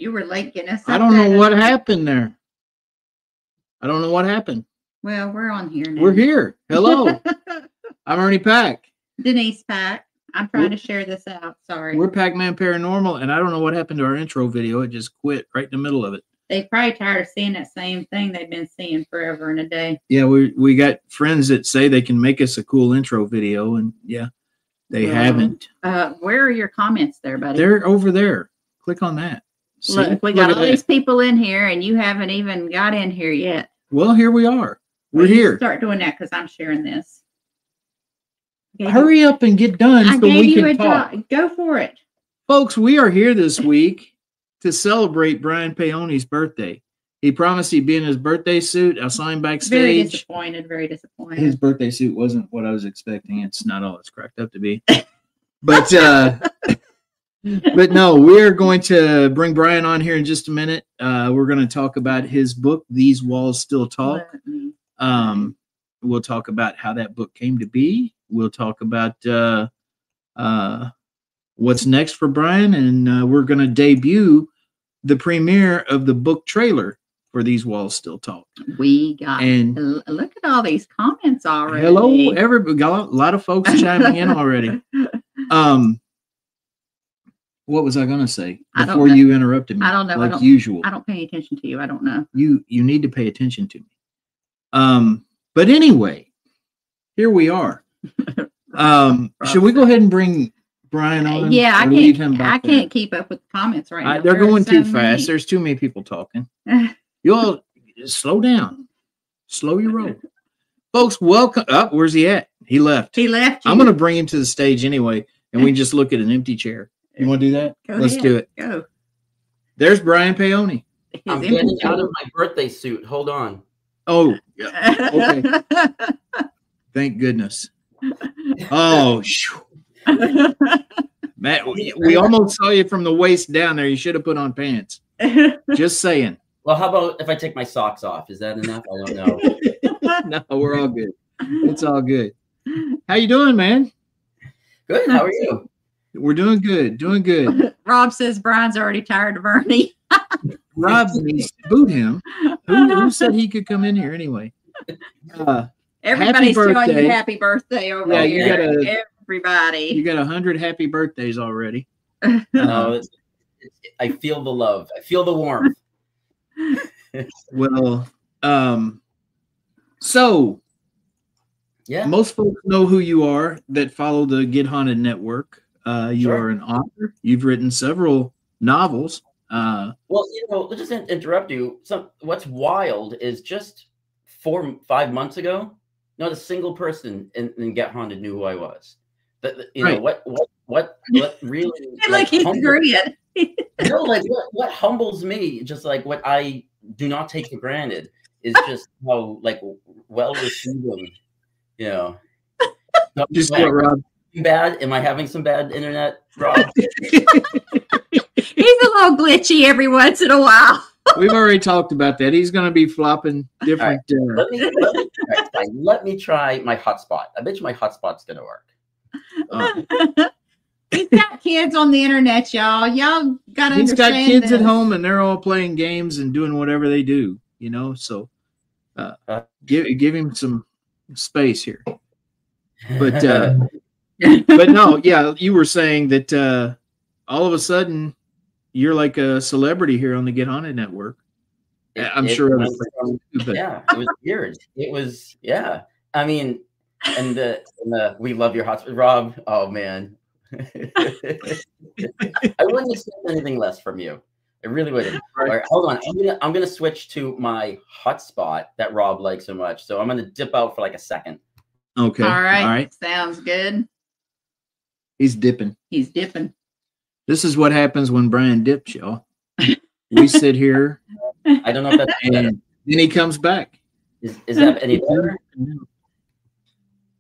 You were late getting us. I don't know what happened there. I don't know what happened. Well, we're on here now. We're here. Hello. I'm Ernie Pack. Denise Pack. I'm trying to share this out. Sorry. We're Pac-Man Paranormal, and I don't know what happened to our intro video. It just quit right in the middle of it. They probably tired of seeing that same thing they've been seeing forever and a day. Yeah, we got friends that say they can make us a cool intro video, and yeah, they haven't. Where are your comments there, buddy? They're over there. Click on that. See? Look, we got all these people in here, and you haven't even got in here yet. Well, here we are. We're here. Start doing that because I'm sharing this. Hurry up and get done so we can talk. Go for it. Folks, we are here this week to celebrate Brian Paoni's birthday. He promised he'd be in his birthday suit. I'll sign backstage. Very disappointed. His birthday suit wasn't what I was expecting. It's not all it's cracked up to be. But but no, we're going to bring Brian on here in just a minute. We're going to talk about his book, These Walls Still Talk. We'll talk about how that book came to be. We'll talk about what's next for Brian, and we're going to debut the premiere of the book trailer for These Walls Still Talk. We got, and look at all these comments already. Hello, everybody. Got a lot of folks chiming in already. What was I going to say before you interrupted me? I don't know. Like usual. I don't pay attention to you. I don't know. You need to pay attention to me. But anyway, here we are. Should we go ahead and bring Brian on? Yeah, I can't keep up with the comments right now. They're going too fast. There's too many people talking. You all slow down. Slow your roll. Folks, welcome. Oh, where's he at? He left. He left. I'm going to bring him to the stage anyway, and we just look at an empty chair. You want to do that? Let's do it. Go. There's Brian Paoni. I'm getting out of my birthday suit. Hold on. Oh, yeah. Okay. Thank goodness. Oh, Matt, we almost saw you from the waist down there. You should have put on pants. Just saying. Well, how about if I take my socks off? Is that enough? I don't know. No, we're all good. It's all good. How you doing, man? Good. How are you? We're doing good. Doing good. Rob says Brian's already tired of Ernie. Rob needs to boot him. Who said he could come in here anyway? Everybody's doing you happy birthday over here. Everybody. You got 100 happy birthdays already. I feel the love. I feel the warmth. Well, so yeah, most folks know who you are that follow the Get Haunted Network. You are an author. You've written several novels. Well, let's just interrupt you. What's wild is just 4-5 months ago, not a single person in Get Haunted knew who I was. What really like he's agreeing. What humbles me, just like what I do not take for granted, is just how well receiving, Just what, Rob? Bad? Am I having some bad internet, Rob? He's a little glitchy every once in a while. We've already talked about that. He's going to be flopping different. Right. Let me try my hotspot. I bet you my hotspot's going to work. He's got kids on the internet, y'all. Y'all got to understand. He's got kids at home, and they're all playing games and doing whatever they do. So give him some space here. But but no, yeah, you were saying that all of a sudden you're like a celebrity here on the Get Haunted Network. I'm sure. Yeah, it was weird. It was, yeah. I mean, and the we love your hotspot, Rob. Oh man, I wouldn't expect anything less from you. I really wouldn't. All right, hold on. I'm gonna switch to my hotspot that Rob likes so much. So I'm gonna dip out for like a second. Okay. All right. Sounds good. He's dipping. He's dipping. This is what happens when Brian dips, y'all. We sit here. I don't know if that's and then he comes back. Is that any better?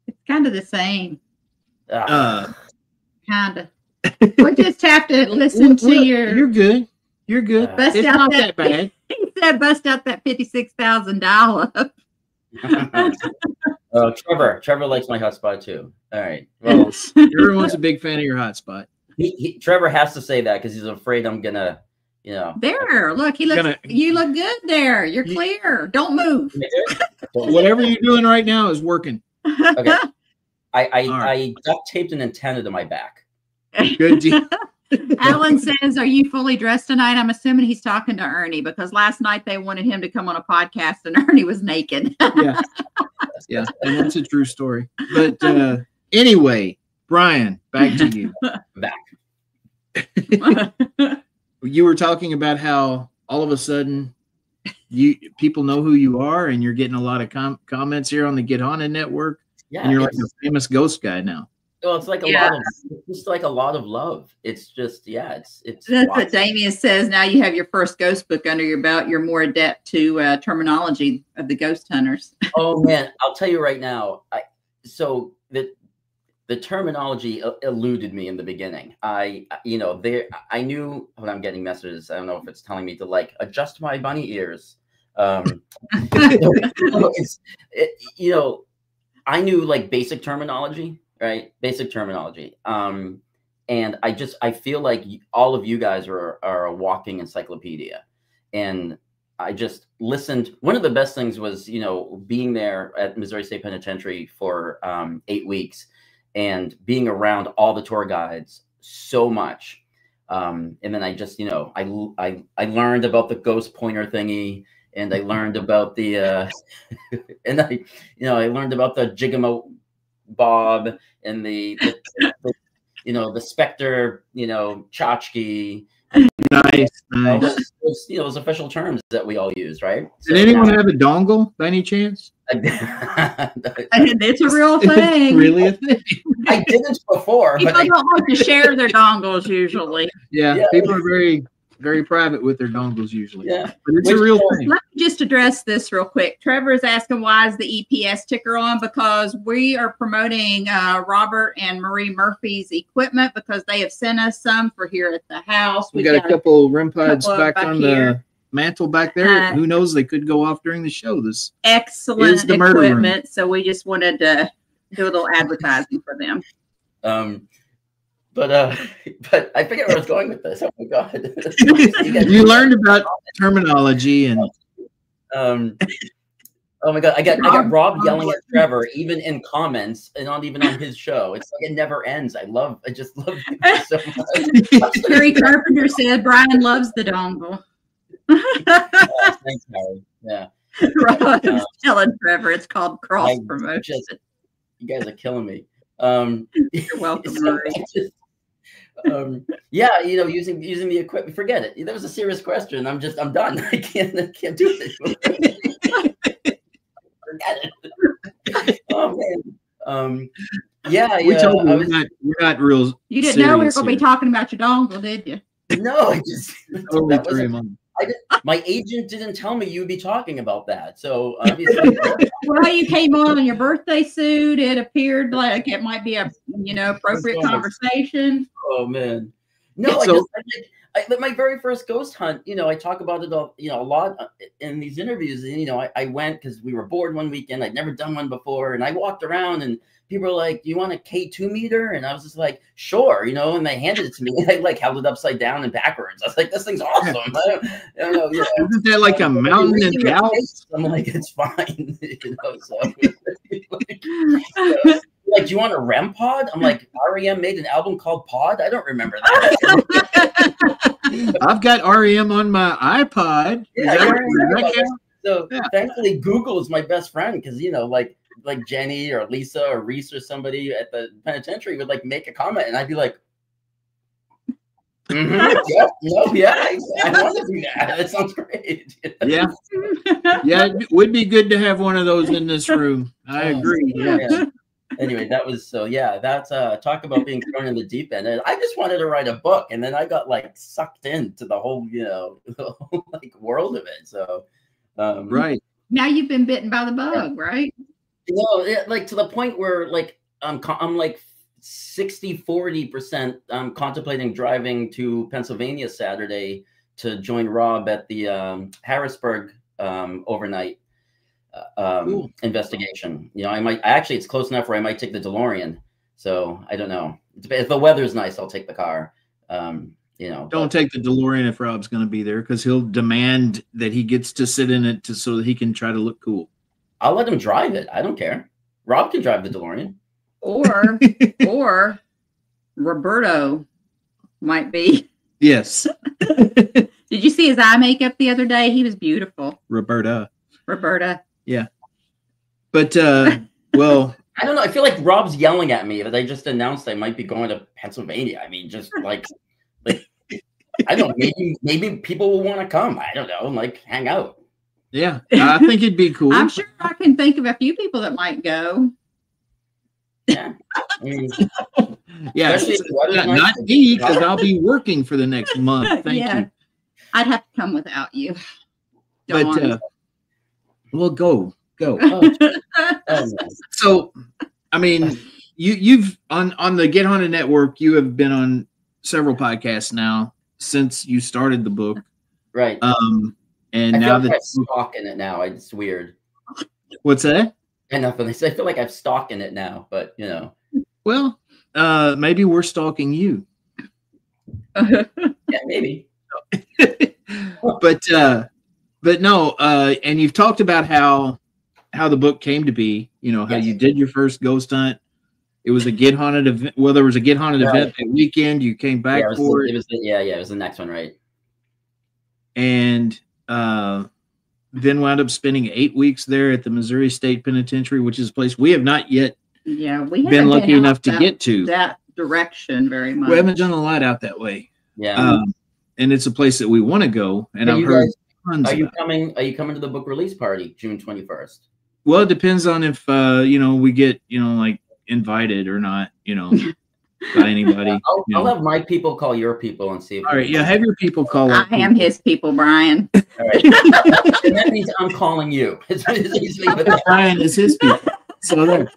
It's kind of the same. Kind of. We just have to listen to your. You're good. You're good. It's not that bad. He said, "Bust out that $56,000." Trevor likes my hotspot too. All right. Well, everyone's a big fan of your hotspot. Trevor has to say that because he's afraid I'm gonna, you know. There, look, he looks. You look good there. You're clear. Don't move. Whatever you're doing right now is working. Okay. I duct taped an antenna to my back. Good deal. Alan says, "Are you fully dressed tonight?" I'm assuming he's talking to Ernie because last night they wanted him to come on a podcast and Ernie was naked. Yeah, and that's a true story. But anyway, Brian, back to you. You were talking about how all of a sudden people know who you are, and you're getting a lot of comments here on the Get Haunted Network. Yeah, and you're like a famous ghost guy now. Well, it's like a lot of love. It's just, it's. That's what Damien says. Now you have your first ghost book under your belt. You're more adept to terminology of the ghost hunters. Oh man, I'll tell you right now. So the terminology eluded me in the beginning. I knew when I'm getting messages. I don't know if it's telling me to like adjust my bunny ears. I knew like basic terminology. Right, basic terminology, and I feel like all of you guys are a walking encyclopedia, and I just listened. One of the best things was being there at Missouri State Penitentiary for 8 weeks, and being around all the tour guides so much, and then I just I learned about the ghost pointer thingy, and I learned about the and I learned about the Jigamo Bob and the Spectre, tchotchke. Nice. Those official terms that we all use, right? Did anyone have a dongle by any chance? It's a real thing. It's really a thing. I didn't before. People don't like to share their dongles usually. Yeah, people are very, very private with their dongles usually. Yeah, but it's a real thing. Let me just address this real quick. Trevor is asking why is the EPS ticker on? Because we are promoting Robert and Marie Murphy's equipment because they have sent us some for here at the house. We got a couple REM pods back on the mantle back there. Who knows? They could go off during the show. This excellent equipment. So we just wanted to do a little advertising for them. But I forget where I was going with this. Oh my god! You learned about terminology and oh my god! I got Rob yelling at Trevor even in comments and not even on his show. It's like it never ends. I just love it so much. Harry Carpenter said Brian loves the dongle. Thanks, Harry. Yeah. Rob's telling Trevor it's called cross promotion. You guys are killing me. You're welcome, Marie. Using the equipment. Forget it. That was a serious question. I'm done. I can't do this. Forget it. Oh man. We told you we're not real. You didn't know we were going to be talking about your dongle, did you? No, I just my agent didn't tell me you'd be talking about that. So obviously, well, you came on in your birthday suit. It appeared like it might be a appropriate conversation. Oh man, no, my very first ghost hunt. I talk about it a lot in these interviews. And I went because we were bored one weekend. I'd never done one before, and I walked around and people were like, "Do you want a K2 meter?" And I was just like, "Sure," and they handed it to me. I held it upside down and backwards. I was like, "This thing's awesome." I don't know. Isn't that like a mountain in Dallas? I'm like, it's fine. So like, do you want a REM pod? I'm like, REM made an album called Pod. I don't remember that. I've got REM on my iPod. Thankfully, Google is my best friend because like Jenny or Lisa or Reese or somebody at the penitentiary would make a comment and I'd be like, I want to do that. That sounds great. Yeah, it would be good to have one of those in this room. I agree. Yeah. Anyway, that was that's talk about being thrown in the deep end. And I just wanted to write a book, and then I got sucked into the whole the whole world of it. So right now you've been bitten by the bug, right? To the point where I'm 60-40%. I'm contemplating driving to Pennsylvania Saturday to join Rob at the Harrisburg overnight investigation. I might it's close enough where I might take the DeLorean. So I don't know. If the weather's nice, I'll take the car. you know. Don't take the DeLorean if Rob's going to be there, because he'll demand that he gets to sit in it so that he can try to look cool. I'll let him drive it. I don't care. Rob can drive the DeLorean. Or Roberto might be. Yes. Did you see his eye makeup the other day? He was beautiful. Roberta. Yeah. But, well. I don't know. I feel like Rob's yelling at me that I just announced I might be going to Pennsylvania. I mean, just like I don't know. Maybe people will want to come. I don't know. Like, hang out. Yeah. I think it'd be cool. I'm sure I can think of a few people that might go. Yeah. I mean, yeah. Not me, because I'll be working for the next month. Thank you. I'd have to come without you. But, well, go. oh, So, I mean, you've on the Get Haunted Network, you have been on several podcasts now since you started the book, right? And I now feel like I have stock in it now. It's weird. What's that? I feel like I've stock in it now, but you know. Well, maybe we're stalking you. Yeah, maybe. But no. And you've talked about how the book came to be. You know how you did your first ghost hunt. It was a Get Haunted event. Well, there was a Get Haunted event that weekend. You came back for it. It was the next one, right? And then wound up spending 8 weeks there at the Missouri State Penitentiary, which is a place we have not yet been lucky enough to get to. That direction very much. We haven't done a lot out that way. Yeah. And it's a place that we want to go. And I've heard tons. Are you coming to the book release party June 21st? Well, it depends on if we get like invited or not, by anybody. I'll have my people call your people and see if all right, have your people call. I am his people, Brian. All right. And that means I'm calling you. Brian is his people. So there.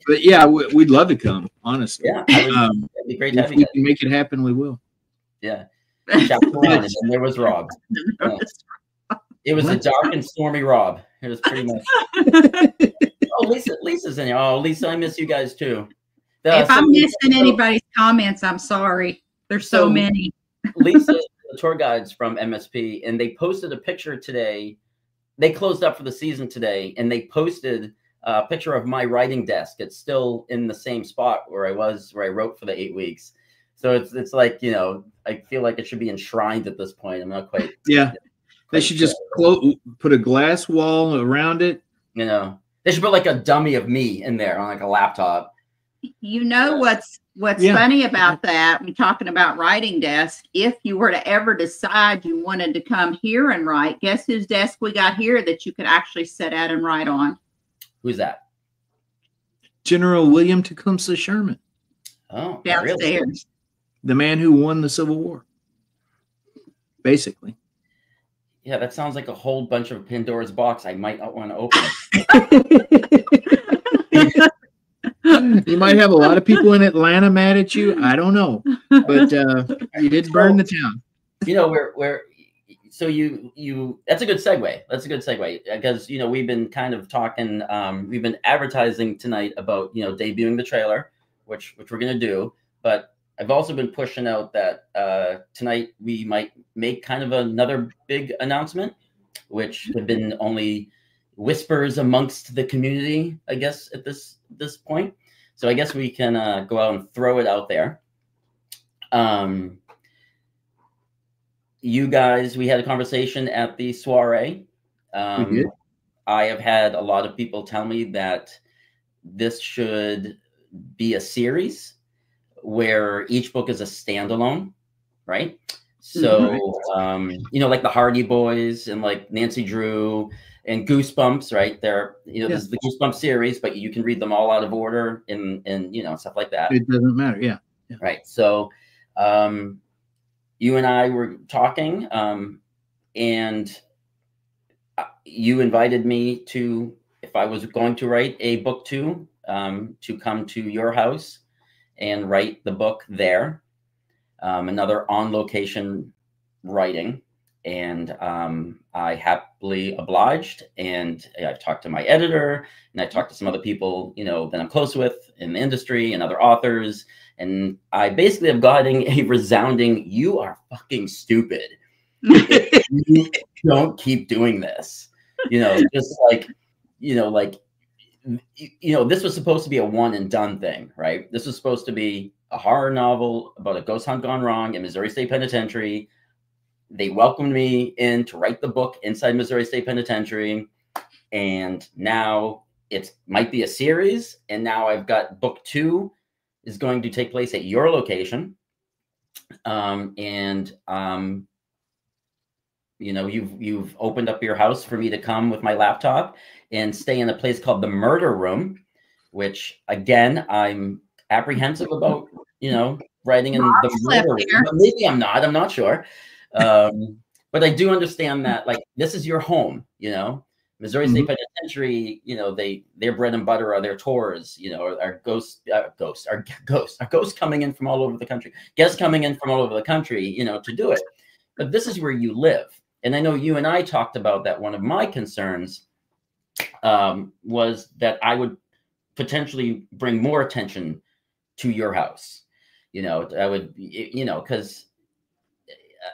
But yeah, we'd love to come, honestly. Yeah, it'd be great to have you. If we can make it happen, we will. Yeah. Chapter 1, and then there was Rob. It was a dark and stormy Rob. It was pretty much. Oh, Lisa's in here. Oh, Lisa, I miss you guys too. If I'm missing anybody's comments, I'm sorry. There's so many. Lisa, the tour guides from MSP, and they posted a picture today. They closed up for the season today, and they posted a picture of my writing desk. It's still in the same spot where I wrote for the 8 weeks. So it's like, I feel like it should be enshrined at this point. I'm not quite. Yeah. They should just put a glass wall around it. They should put like a dummy of me in there on like a laptop. What's funny about that? We're talking about writing desk. If you were to ever decide you wanted to come here and write, guess whose desk we got here that you could actually sit at and write on? Who's that? General William Tecumseh Sherman. Oh, downstairs. Really? The man who won the Civil War. Basically. Yeah, that sounds like a whole bunch of Pandora's box I might not want to open. You might have a lot of people in Atlanta mad at you. I don't know, but you did burn the town. So you that's a good segue. That's a good segue because we've been kind of talking. We've been advertising tonight about debuting the trailer, which we're gonna do, but I've also been pushing out that tonight we might make kind of another big announcement, which have been only whispers amongst the community, I guess, at this point. So I guess we can go out and throw it out there. You guys, we had a conversation at the soiree. We did. I have had a lot of people tell me that this should be a series where each book is a standalone, right? So, like the Hardy Boys and like Nancy Drew and Goosebumps, right? This is the Goosebumps series, but you can read them all out of order and stuff like that. It doesn't matter, yeah. Right. So, you and I were talking, and you invited me to, if I was going to write a book to come to your house and write the book there, another on location writing. And I happily obliged. And I've talked to my editor, and I talked to some other people, you know, that I'm close with in the industry and other authors. And I basically have gotten a resounding, "You are fucking stupid. You don't keep doing this." You know, just like, you know, this was supposed to be a one and done thing, right? This was supposed to be a horror novel about a ghost hunt gone wrong in Missouri State Penitentiary. They welcomed me in to write the book inside Missouri State Penitentiary. And now it might be a series. And now I've got book 2 is going to take place at your location. You know, you've opened up your house for me to come with my laptop and stay in a place called the Murder Room, which again, I'm apprehensive about, you know, writing in the Murder Room. But maybe I'm not sure. But I do understand that, like, this is your home, you know. Missouri State Penitentiary, you know, their bread and butter are their tours, you know, are ghosts coming in from all over the country, guests coming in from all over the country, you know, to do it. But this is where you live. And I know you and I talked about that. One of my concerns was that I would potentially bring more attention to your house. You know, I would, you know, because,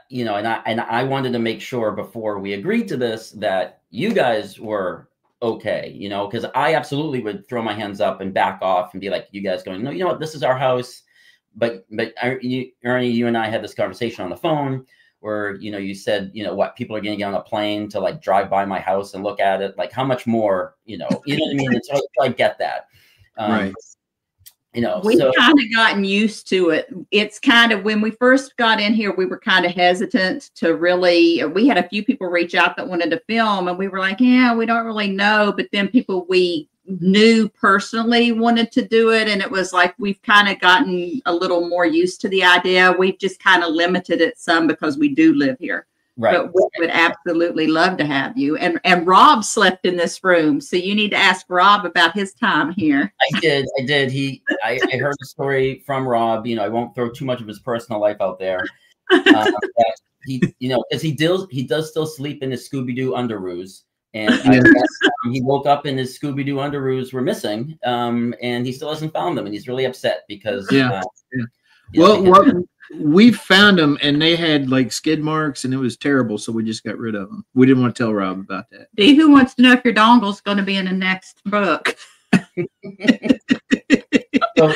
you know, and I wanted to make sure before we agreed to this that you guys were okay, you know, because I absolutely would throw my hands up and back off and be like, you guys going, "No, you know what, this is our house." But Ernie, you and I had this conversation on the phone where, you know, you said, you know, what, people are going to get on a plane to like drive by my house and look at it. Like, how much more, you know what I mean? It's, I get that. Right. You know, we've kind of gotten used to it. It's kind of, when we first got in here, we were kind of hesitant to really, we had a few people reach out that wanted to film, and we were like, yeah, we don't really know. But then people we knew personally wanted to do it. And it was like, we've kind of gotten a little more used to the idea. We've just kind of limited it some because we do live here. Right. But we would absolutely love to have you. And Rob slept in this room, so you need to ask Rob about his time here. I did. I heard the story from Rob. You know, I won't throw too much of his personal life out there. He, you know, because he does still sleep in his Scooby-Doo underoos, and I guess, he woke up and his Scooby-Doo underoos were missing, and he still hasn't found them, and he's really upset because we found them and they had like skid marks and it was terrible, so we just got rid of them. We didn't want to tell Rob about that. D, who wants to know if your dongle's going to be in the next book? So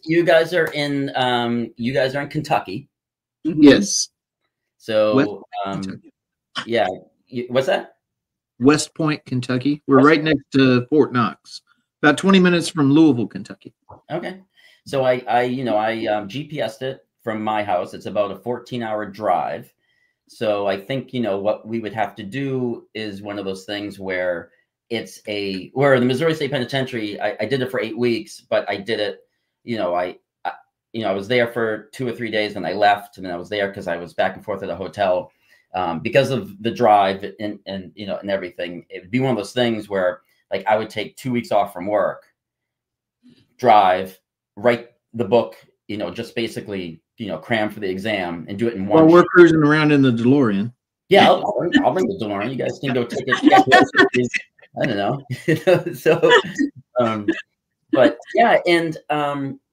you guys are in Kentucky. Yes. So yeah, what's that? West Point, Kentucky. We're right next to Fort Knox, about 20 minutes from Louisville, Kentucky. Okay. So I GPSed it from my house. It's about a 14-hour drive. So I think, you know, what we would have to do is one of those things where where the Missouri State Penitentiary, I did it for 8 weeks, but I did it, you know, I was there for 2 or 3 days and I left, and then I was there because I was back and forth at a hotel because of the drive and you know, and everything. It would be one of those things where, like, I would take 2 weeks off from work, drive, write the book, you know, just basically, you know, cram for the exam and do it in one. Well, we're cruising around in the DeLorean. Yeah, I'll bring the DeLorean. You guys can go take it. I don't know. So, but yeah, and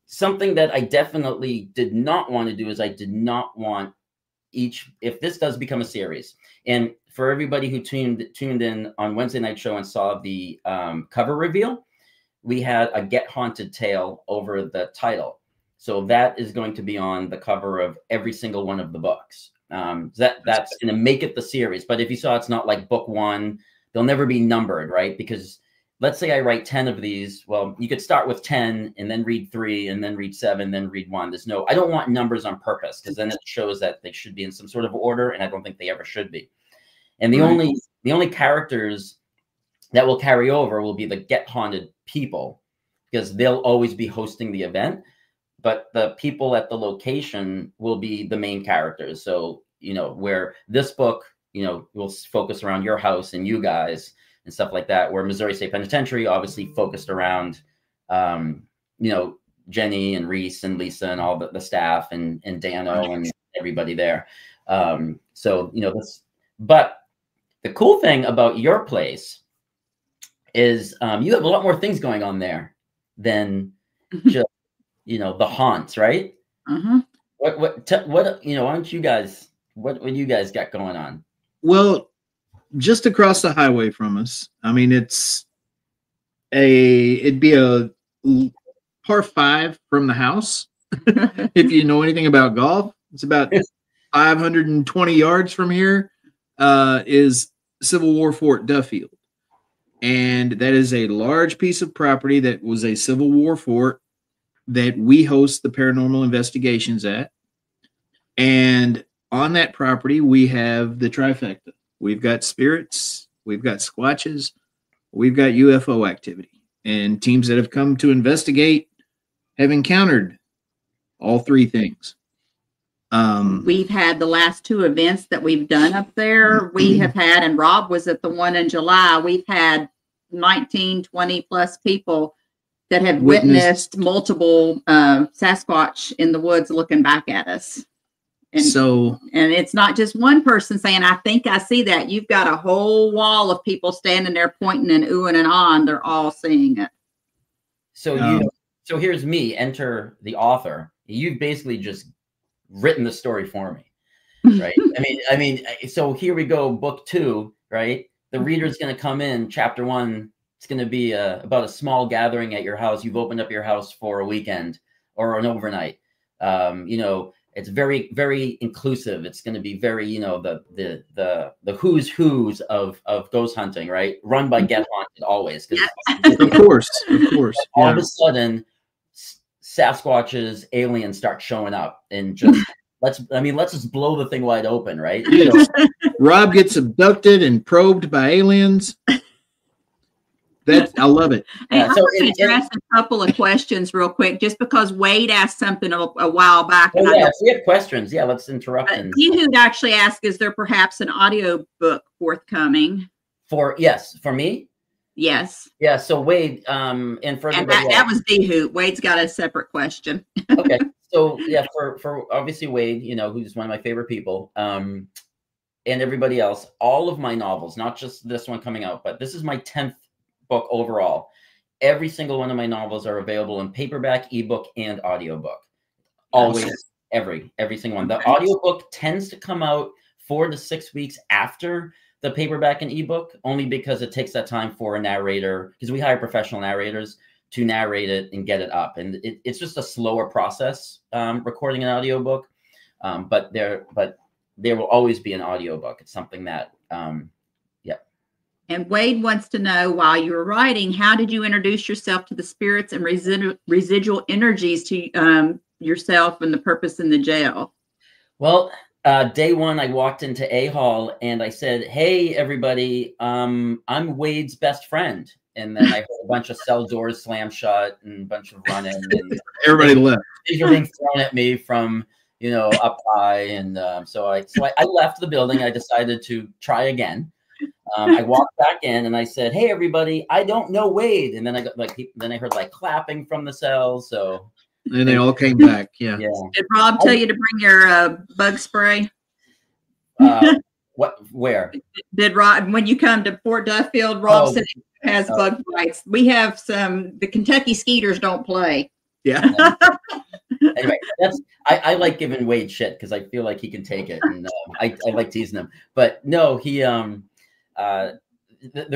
something that I definitely did not want to do is I did not want if this does become a series, and for everybody who tuned in on Wednesday night show and saw the cover reveal, we had a Get Haunted tale over the title. So that is going to be on the cover of every single one of the books. That's going to make it the series. But if you saw, it's not like book 1. They'll never be numbered, right? Because let's say I write 10 of these. Well, you could start with 10 and then read 3 and then read 7, then read 1. I don't want numbers on purpose, because then it shows that they should be in some sort of order, and I don't think they ever should be. And the only characters that will carry over will be the Get Haunted people, because they'll always be hosting the event. But the people at the location will be the main characters. So, you know, where this book, you know, will focus around your house and you guys and stuff like that, where Missouri State Penitentiary obviously focused around, you know, Jenny and Reese and Lisa and all the staff and Dano and everybody there. So, you know, but the cool thing about your place is you have a lot more things going on there than just, you know, the haunts, right? What you know, why don't you guys, what you guys got going on? Well, just across the highway from us. I mean, it'd be a par 5 from the house. If you know anything about golf, it's about 520 yards from here is Civil War Fort Duffield. And that is a large piece of property that was a Civil War fort that we host the paranormal investigations at. And on that property, we have the trifecta. We've got spirits, we've got squatches, we've got UFO activity. And teams that have come to investigate have encountered all three things. We've had the last 2 events that we've done up there. We have had, and Rob was at the one in July, we've had 19, 20 plus people that have witnessed multiple Sasquatch in the woods looking back at us. And it's not just one person saying, I think I see that. You've got a whole wall of people standing there pointing and oohing and ahhing. They're all seeing it. So so here's me, enter the author. You've basically just written the story for me, right? I mean, so here we go, book 2, right? The reader's going to come in, chapter 1. It's going to be about a small gathering at your house. You've opened up your house for a weekend or an overnight. You know, it's very, very inclusive. It's going to be very, you know, the who's of ghost hunting, right? Run by Get Haunted always. Of course. All of a sudden, Sasquatches, aliens start showing up, and just let's just blow the thing wide open, right? Yes. Rob gets abducted and probed by aliens. I love it. Hey, I'm going to address a couple of questions real quick, just because Wade asked something a while back. Oh, yeah, we have questions. Yeah, let's interrupt. He actually asked, is there perhaps an audio book forthcoming? For me? Yes. Yeah, so Wade, and for that was D-Hoot. Wade's got a separate question. Okay, so yeah, for obviously Wade, you know, who's one of my favorite people, and everybody else, all of my novels, not just this one coming out, but this is my 10th book overall. Every single one of my novels are available in paperback, ebook, and audiobook. Always, every single one. The audiobook tends to come out 4 to 6 weeks after the paperback and ebook, only because it takes that time for a narrator, because we hire professional narrators to narrate it and get it up. And it's just a slower process, recording an audiobook. But there will always be an audiobook. It's something that, And Wade wants to know, while you were writing, how did you introduce yourself to the spirits and residual energies to yourself and the purpose in the jail? Well, day 1, I walked into A-Hall and I said, hey, everybody, I'm Wade's best friend. And then I heard a bunch of cell doors slam shut and a bunch of running. And everybody left. Things were being thrown at me from, you know, up high. And so I left the building. I decided to try again. I walked back in and I said, hey, everybody, I don't know Wade. And then I got I heard like clapping from the cells. So and they all came back. Yeah. Did Rob tell you to bring your bug spray? Where? Did Rob, when you come to Fort Duffield, Rob said he has bug bites. We have the Kentucky Skeeters don't play. Yeah. Anyway, I like giving Wade shit because I feel like he can take it, and I like teasing him. But no, he the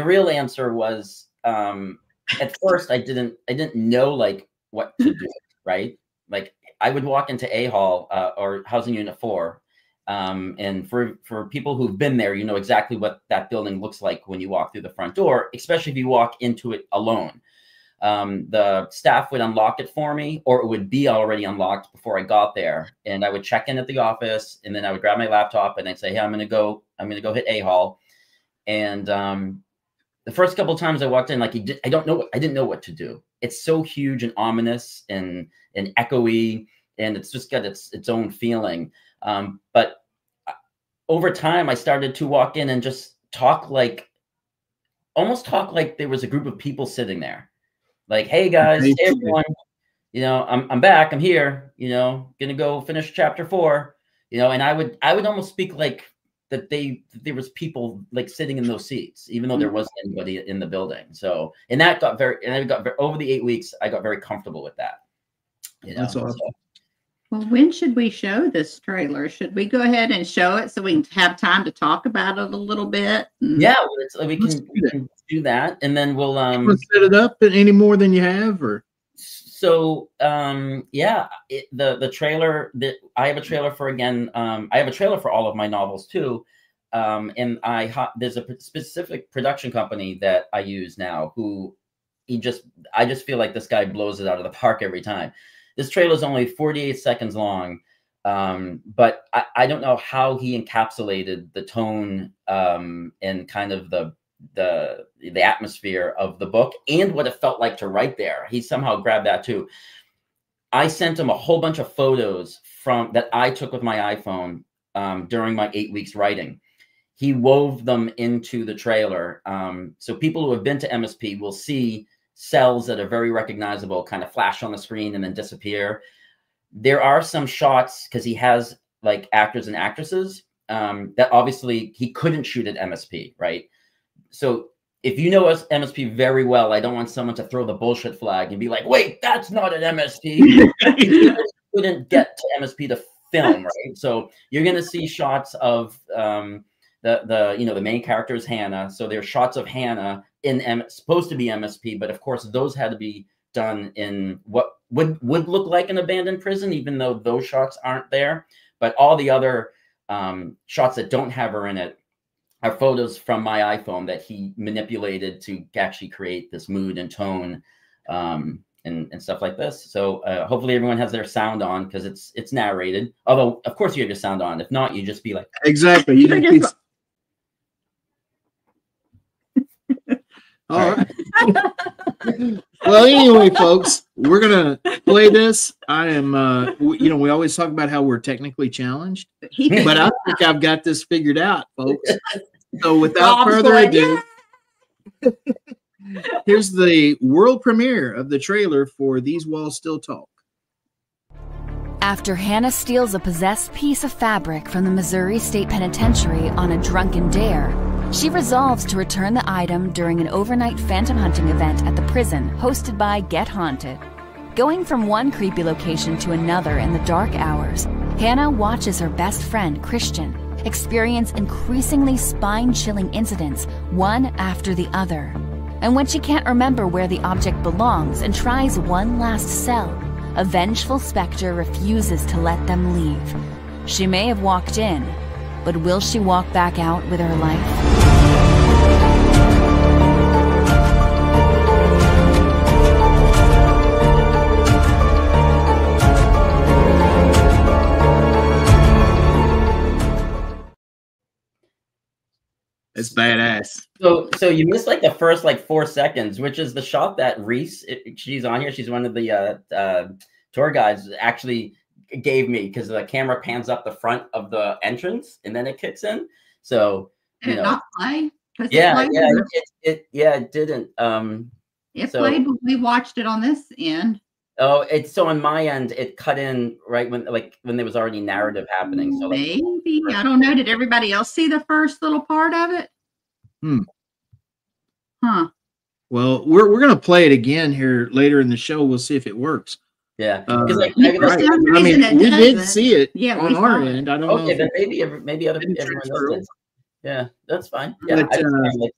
real answer was at first I didn't know like what to do, right? Like I would walk into A-Hall or Housing Unit 4, and for people who've been there, you know exactly what that building looks like when you walk through the front door, especially if you walk into it alone. The staff would unlock it for me, or it would be already unlocked before I got there. And I would check in at the office, and then I would grab my laptop and I'd say, hey, I'm going to go hit A-Hall. And the first couple of times I walked in, like I didn't know what to do. It's so huge and ominous and echoey, and it's just got its own feeling. But over time, I started to walk in and just almost talk like there was a group of people sitting there. Like, hey guys, hey everyone, you know, I'm back, I'm here, you know, gonna go finish chapter 4, you know, and I would almost speak like that there was people like sitting in those seats, even though there wasn't anybody in the building. So, and I got over the 8 weeks, I got very comfortable with that. You know? That's awesome. So, Well, when should we show this trailer? Should we go ahead and show it so we can have time to talk about it a little bit? yeah, we can do that, and then we'll set it up any more than you have, or so yeah, the trailer that I have a trailer for again. I have a trailer for all of my novels too, and there's a specific production company that I use now who I just feel like this guy blows it out of the park every time. This trailer is only 48 seconds long, but I don't know how he encapsulated the tone and kind of the atmosphere of the book and what it felt like to write there. He somehow grabbed that too. I sent him a whole bunch of photos that I took with my iPhone during my 8 weeks writing. He wove them into the trailer. So people who have been to MSP will see cells that are very recognizable kind of flash on the screen and then disappear. There are some shots because he has like actors and actresses that obviously he couldn't shoot at MSP, right? So if you know MSP very well, I don't want someone to throw the bullshit flag and be like, wait, that's not an MSP. You couldn't get to MSP to film, right? So you're going to see shots of the main character is Hannah. So there's shots of Hannah supposed to be MSP, but of course those had to be done in what would look like an abandoned prison, even though those shots aren't there. But all the other shots that don't have her in it are photos from my iPhone that he manipulated to actually create this mood and tone and stuff like this. So hopefully everyone has their sound on because it's narrated. Although of course you have your sound on. If not, you just be like exactly. You just all right. Well, anyway, folks, we're gonna play this. I am, we always talk about how we're technically challenged, but I think I've got this figured out, folks. So, without further ado, here's the world premiere of the trailer for These Walls Still Talk. After Hannah steals a possessed piece of fabric from the Missouri State Penitentiary on a drunken dare, she resolves to return the item during an overnight phantom hunting event at the prison hosted by Get Haunted. Going from one creepy location to another in the dark hours, Hannah watches her best friend, Christian, experience increasingly spine-chilling incidents, one after the other. And when she can't remember where the object belongs and tries one last cell, a vengeful specter refuses to let them leave. She may have walked in, but will she walk back out with her life? It's badass. So you missed like the first 4 seconds, which is the shot that Reese, she's on here. She's one of the tour guides actually gave me because the camera pans up the front of the entrance and then it kicks in. So not play. It didn't. It played, but we watched it on this end. Oh, so on my end, it cut in right when there was already narrative happening. So maybe I don't know. Did everybody else see the first little part of it? Huh. Well, we're gonna play it again here later in the show. We'll see if it works. Yeah, right. I mean, we did see it on our end. I don't know. Okay, then maybe everyone else did. Yeah, that's fine. Yeah, but, a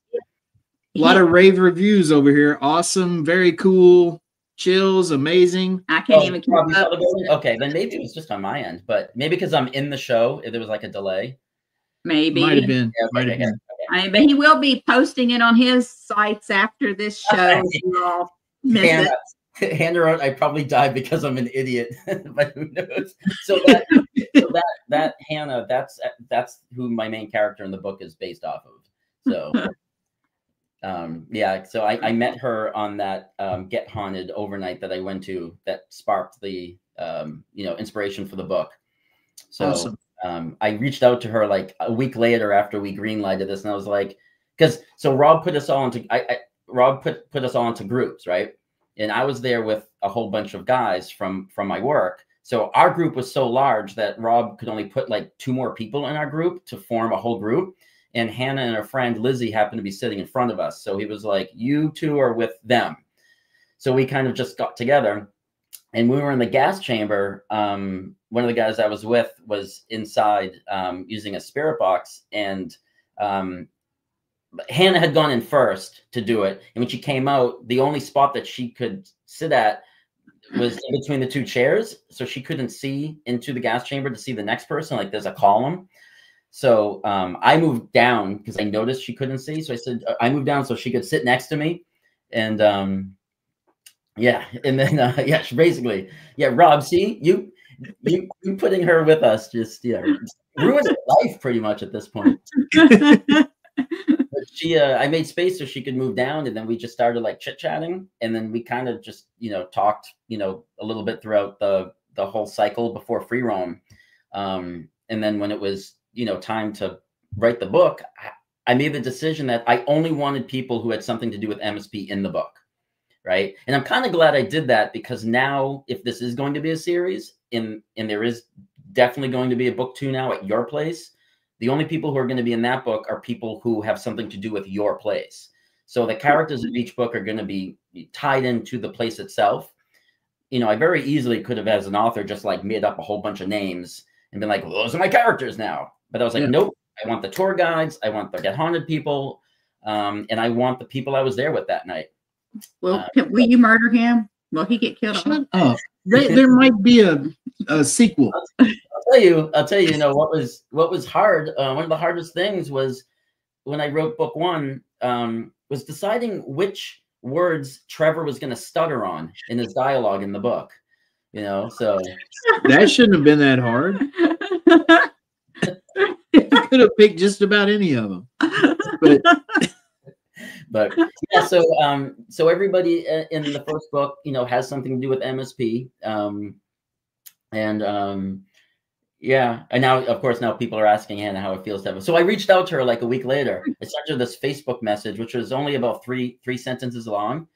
lot of rave reviews over here. Awesome, very cool. Chills, amazing. I can't even keep up. Okay, then maybe it was just on my end, but maybe because I'm in the show, there was like a delay. Maybe might have been. Yeah, might have been. Okay. But he will be posting it on his sites after this show. Hannah wrote, "I probably died because I'm an idiot," but who knows? So that Hannah, that's who my main character in the book is based off of. So. So I met her on that Get Haunted overnight that I went to that sparked the inspiration for the book. So awesome. I reached out to her like a week later after we greenlighted this, and I was like, Rob put us all into put us all into groups, right? And I was there with a whole bunch of guys from my work So our group was so large that Rob could only put like 2 more people in our group to form a whole group. And Hannah and her friend Lizzie happened to be sitting in front of us. So he was like, you 2 are with them. So we kind of just got together. And we were in the gas chamber. One of the guys I was with was inside using a spirit box. And Hannah had gone in first to do it. And when she came out, the only spot that she could sit at was in between the 2 chairs. So she couldn't see into the gas chamber to see the next person. Like there's a column. So I moved down because I noticed she couldn't see. So I said, I moved down so she could sit next to me. And yeah. And then, yeah, she basically, yeah, Rob, see, you putting her with us just, yeah, ruins her life pretty much at this point. But she, I made space so she could move down, and then we just started like chit chatting, and then we kind of just, you know, talked, you know, a little bit throughout the whole cycle before free roam. And then when it was, you know, time to write the book, I made the decision that I only wanted people who had something to do with MSP in the book. Right. And I'm kind of glad I did that, because now if this is going to be a series and there is definitely going to be a book 2 now at your place, the only people who are going to be in that book are people who have something to do with your place. So the characters of each book are going to be tied into the place itself. You know, I very easily could have, as an author, just like made up a whole bunch of names and been like, well, those are my characters now. But I was like, nope, I want the tour guides. I want the Get Haunted people. And I want the people I was there with that night. Well, will you murder him? Will he get killed? Shut up. There might be a sequel. I'll tell you, you know, what was hard. One of the hardest things was when I wrote book 1, was deciding which words Trevor was going to stutter on in his dialogue in the book, you know, so that shouldn't have been that hard. You could have picked just about any of them, but yeah, so everybody in the first book, you know, has something to do with MSP. Yeah. And now, of course, now people are asking Hannah how it feels to have it. So I reached out to her like a week later. I sent her this Facebook message, which was only about three sentences long,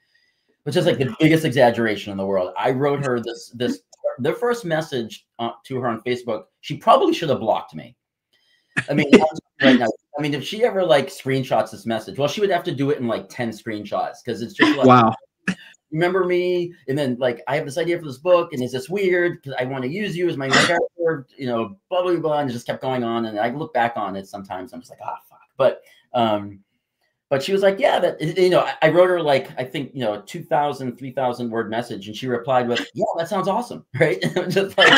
which is like the biggest exaggeration in the world. I wrote her the first message to her on Facebook. She probably should have blocked me. I mean, right now, I mean, if she ever like screenshots this message, well, she would have to do it in like 10 screenshots, because it's just like, wow. Remember me? And then like, I have this idea for this book, and is this weird? Because I want to use you as my character, you know, blah, blah, blah. And it just kept going on. And I look back on it sometimes, I'm just like, fuck. But she was like, yeah, that, you know, I wrote her like, I think, you know, a 2,000, 3,000 word message. And she replied with, yeah, that sounds awesome. Right. Just like,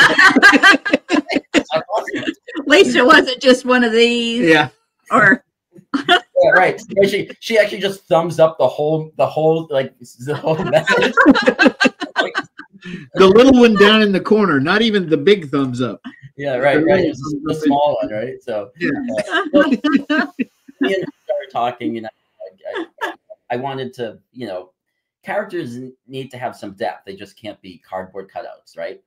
awesome. At least it wasn't just one of these. Yeah. Or yeah, right. She actually just thumbs up the whole message. The little one down in the corner, not even the big thumbs up. Yeah, right. It's the small one, right? So yeah. Me and started talking, you know, I wanted to, you know, characters need to have some depth. They just can't be cardboard cutouts, right?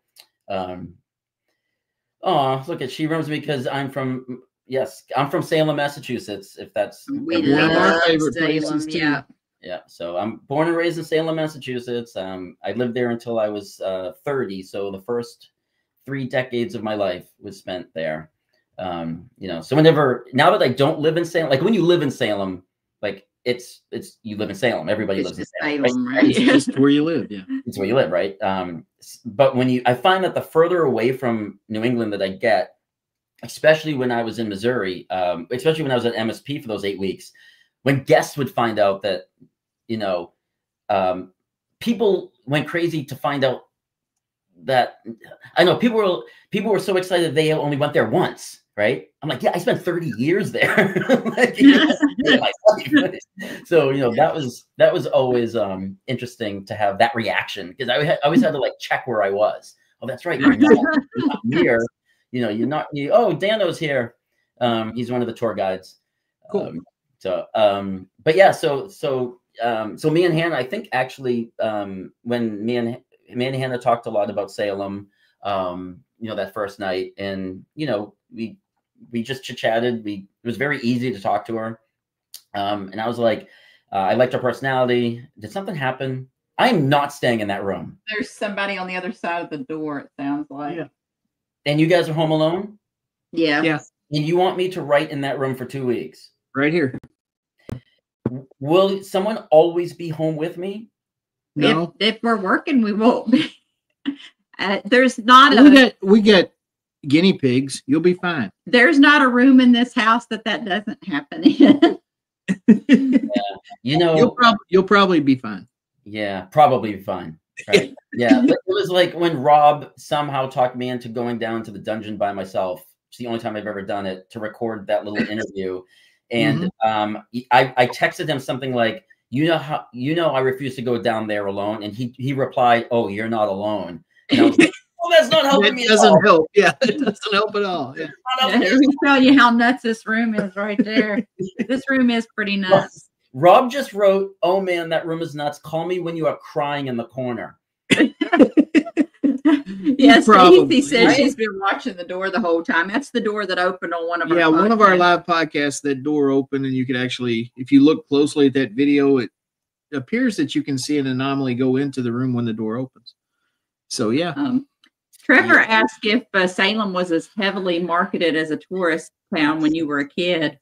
Oh, look at, she remembers me because I'm from Salem, Massachusetts. If that's we love our favorite Salem, places too. yeah. Yeah, so I'm born and raised in Salem, Massachusetts. I lived there until I was 30. So the first 3 decades of my life was spent there. You know, so now that I don't live in Salem, like when you live in Salem, like it's you live in Salem. Everybody lives in Salem, right? It's just where you live. Yeah, it's where you live, right? But I find that the further away from New England that I get, especially when I was in Missouri, especially when I was at MSP for those 8 weeks, when guests would find out that, you know, people went crazy to find out that, I know people were so excited they only went there once, right? I'm like, yeah, I spent 30 years there. Like, you know, my life. So, you know, that was always interesting to have that reaction, because I always had to like check where I was. Oh, that's right, you're not here. You know, oh, Dano's here. He's one of the tour guides. Cool. But yeah, so me and Hannah, I think actually, when me and Hannah talked a lot about Salem, you know, that first night, and, you know, we just chit-chatted. It was very easy to talk to her. And I was like, I liked her personality. Did something happen? I'm not staying in that room. There's somebody on the other side of the door, it sounds like. Yeah. And you guys are home alone? Yeah. Yeah. And you want me to write in that room for 2 weeks? Right here. Will someone always be home with me? No. If we're working, we won't be. There's not we got guinea pigs. You'll be fine. There's not a room in this house that doesn't happen in. You know, you'll probably be fine. Yeah, probably fine. Right. Yeah, it was like when Rob somehow talked me into going down to the dungeon by myself. It's the only time I've ever done it, to record that little interview. And I texted him something like, I refuse to go down there alone. And he replied, "Oh, you're not alone." And I was like, "Oh, that's not helping me." It doesn't help. Yeah, it doesn't help at all. Yeah. Let me tell you how nuts this room is right there. This room is pretty nuts. Rob just wrote, "Oh man, that room is nuts. Call me when you are crying in the corner." Yes, Stacey said she's been watching the door the whole time. That's the door that opened on one of our podcasts. One of our live podcasts, that door opened, and you could actually, if you look closely at that video, it appears that you can see an anomaly go into the room when the door opens. So yeah. Trevor asked if Salem was as heavily marketed as a tourist town when you were a kid.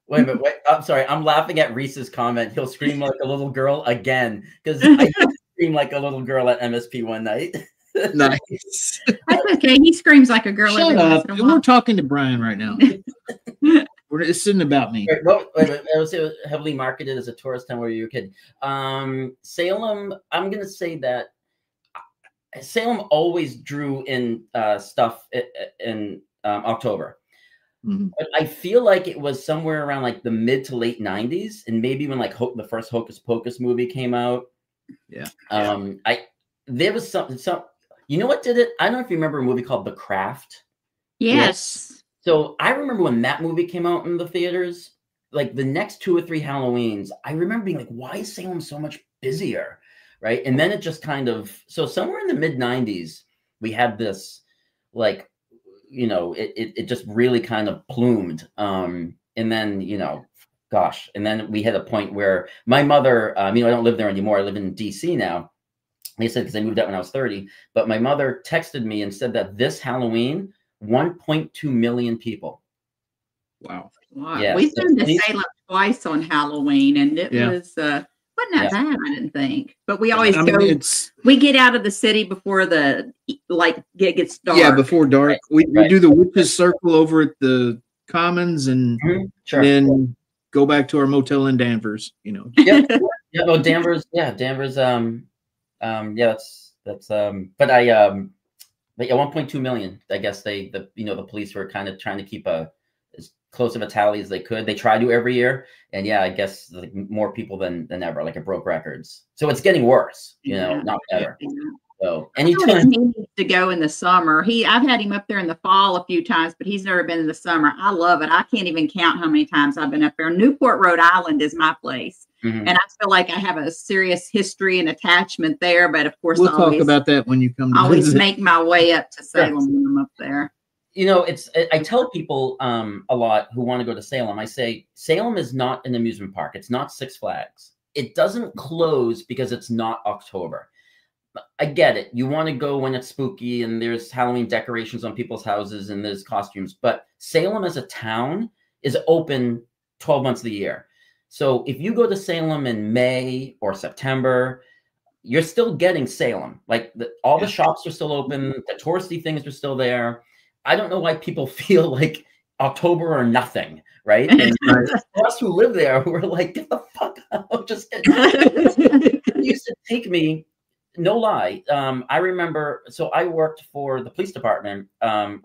Wait a minute. Wait, I'm sorry. I'm laughing at Reese's comment. He'll scream like a little girl again, because I did scream like a little girl at MSP one night. Nice. That's okay. He screams like a girl. Shut up. We're talking to Brian right now. This isn't about me. Wait, I would say it was heavily marketed as a tourist town where you were a kid. Salem, I'm going to say that Salem always drew in stuff in October. But I feel like it was somewhere around like the mid to late 90s, and maybe when like the first Hocus Pocus movie came out. Yeah. There was some. You know what did it? I don't know if you remember a movie called The Craft. Yes. So I remember when that movie came out in the theaters, like the next 2 or 3 Halloweens, I remember being like, why is Salem so much busier? Right. And then it just kind of, so somewhere in the mid 90s, we had this, like, it just really kind of plumed. And then, gosh, and then we had a point where my mother, I don't live there anymore. I live in DC now. They said, because I moved out when I was 30, but my mother texted me and said that this Halloween, 1.2 million people. Wow. Yeah, we've been to Salem twice on Halloween, and it was wasn't that bad, I didn't think. But we always we get out of the city before it gets dark. Yeah, before dark. We do the witches circle over at the Commons, and then go back to our motel in Danvers. Well, Danvers. Yeah, Danvers. But 1.2 million. I guess the police were kind of trying to keep as close of a tally as they could. They try to every year, and I guess like more people than ever. Like it broke records. So it's getting worse. Not better. So anytime he needs to go in the summer. I've had him up there in the fall a few times, but he's never been in the summer. I love it. I can't even count how many times I've been up there. Newport, Rhode Island is my place. And I feel like I have a serious history and attachment there, but of course we'll talk about that when you come to always visit. Make my way up to Salem when I'm up there. I tell people a lot who want to go to Salem, I say Salem is not an amusement park. It's not Six Flags. It doesn't close because it's not October. I get it. You want to go when it's spooky and there's Halloween decorations on people's houses and there's costumes, but Salem as a town is open 12 months of the year. So if you go to Salem in May or September, you're still getting Salem. Like all the shops are still open. The touristy things are still there. I don't know why people feel like October or nothing, right? And us who live there, who are like, get the fuck out. Just it used to take me, no lie. I remember, so I worked for the police department, so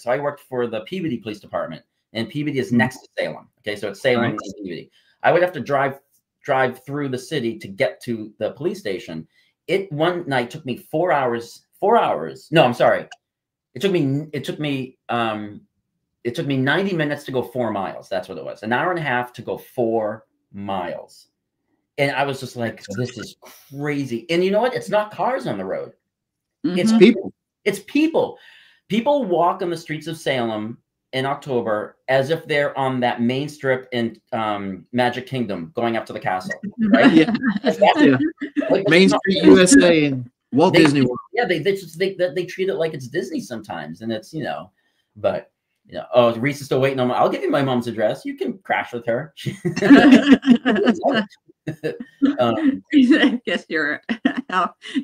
I worked for the Peabody Police Department, and Peabody is next to Salem. Okay, so it's Salem and Peabody. I would have to drive through the city to get to the police station. One night took me 4 hours. 4 hours. No, I'm sorry. It took me 90 minutes to go 4 miles. That's what it was. An hour and a half to go 4 miles. And I was just like, this is crazy. And you know what? It's not cars on the road. It's people. It's people. People walk on the streets of Salem in October as if they're on that main strip in Magic Kingdom going up to the castle, right? Yeah. Yeah. Like, Main it's Street not- USA and Walt Disney World. Yeah, they treat it like it's Disney sometimes, and it's, you know, but you know, oh, Reese is still waiting on I'll give you my mom's address. You can crash with her. I guess you're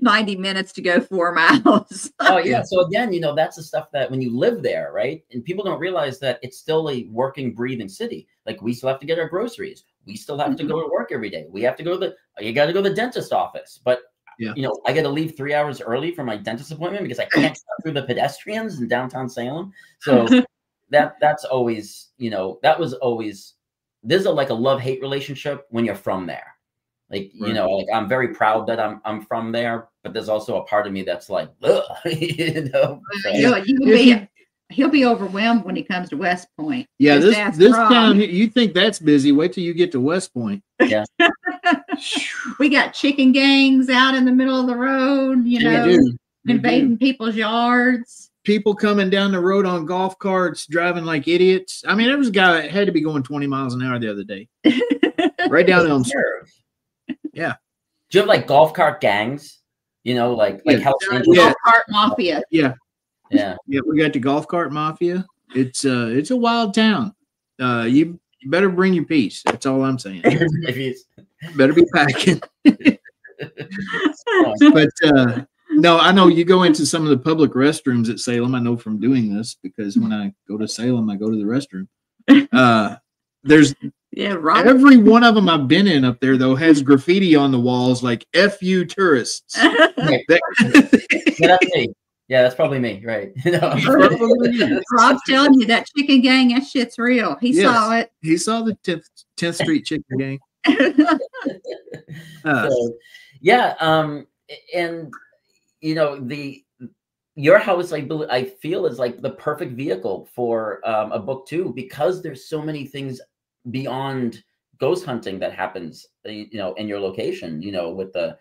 90 minutes to go 4 miles. Oh yeah. So again, you know, that's the stuff that when you live there, right? And people don't realize that it's still a working, breathing city. Like we still have to get our groceries. We still have to go to work every day. We have to go to you got to go to the dentist office. But Yeah. you know, I got to leave 3 hours early for my dentist appointment because I can't get through the pedestrians in downtown Salem. So that's always, you know, that was always, there's like a love-hate relationship when you're from there. Like, you know, like I'm very proud that I'm from there, but there's also a part of me that's like, ugh, you know. He'll be overwhelmed when he comes to West Point. Yeah, Just ask this Rob. town, you think that's busy. Wait till you get to West Point. Yeah. We got chicken gangs out in the middle of the road, you know, Dude, invading people's yards. people coming down the road on golf carts, driving like idiots. I mean, there was a guy that had to be going 20 miles an hour the other day. Right down Elm Street. Yeah. Do you have like golf cart gangs? You know, like Hells Angels? Golf cart mafia. Yeah. Yeah. Yeah, we got the golf cart mafia. It's a wild town. You better bring your piece. That's all I'm saying. If he's- Better be packing. But no, I know you go into some of the public restrooms at Salem. I know from doing this because when I go to Salem, I go to the restroom. There's Rob. every one of them I've been in up there though has graffiti on the walls like "F you tourists." Yeah, that's me. Yeah, that's probably me, right? Rob's telling you that chicken gang, that shit's real. He Yes. saw it. He saw the 10th Street Chicken Gang. So, yeah, and you know your house, I feel is like the perfect vehicle for a book too, because there's so many things beyond ghost hunting that happens, you know, in your location, you know, with the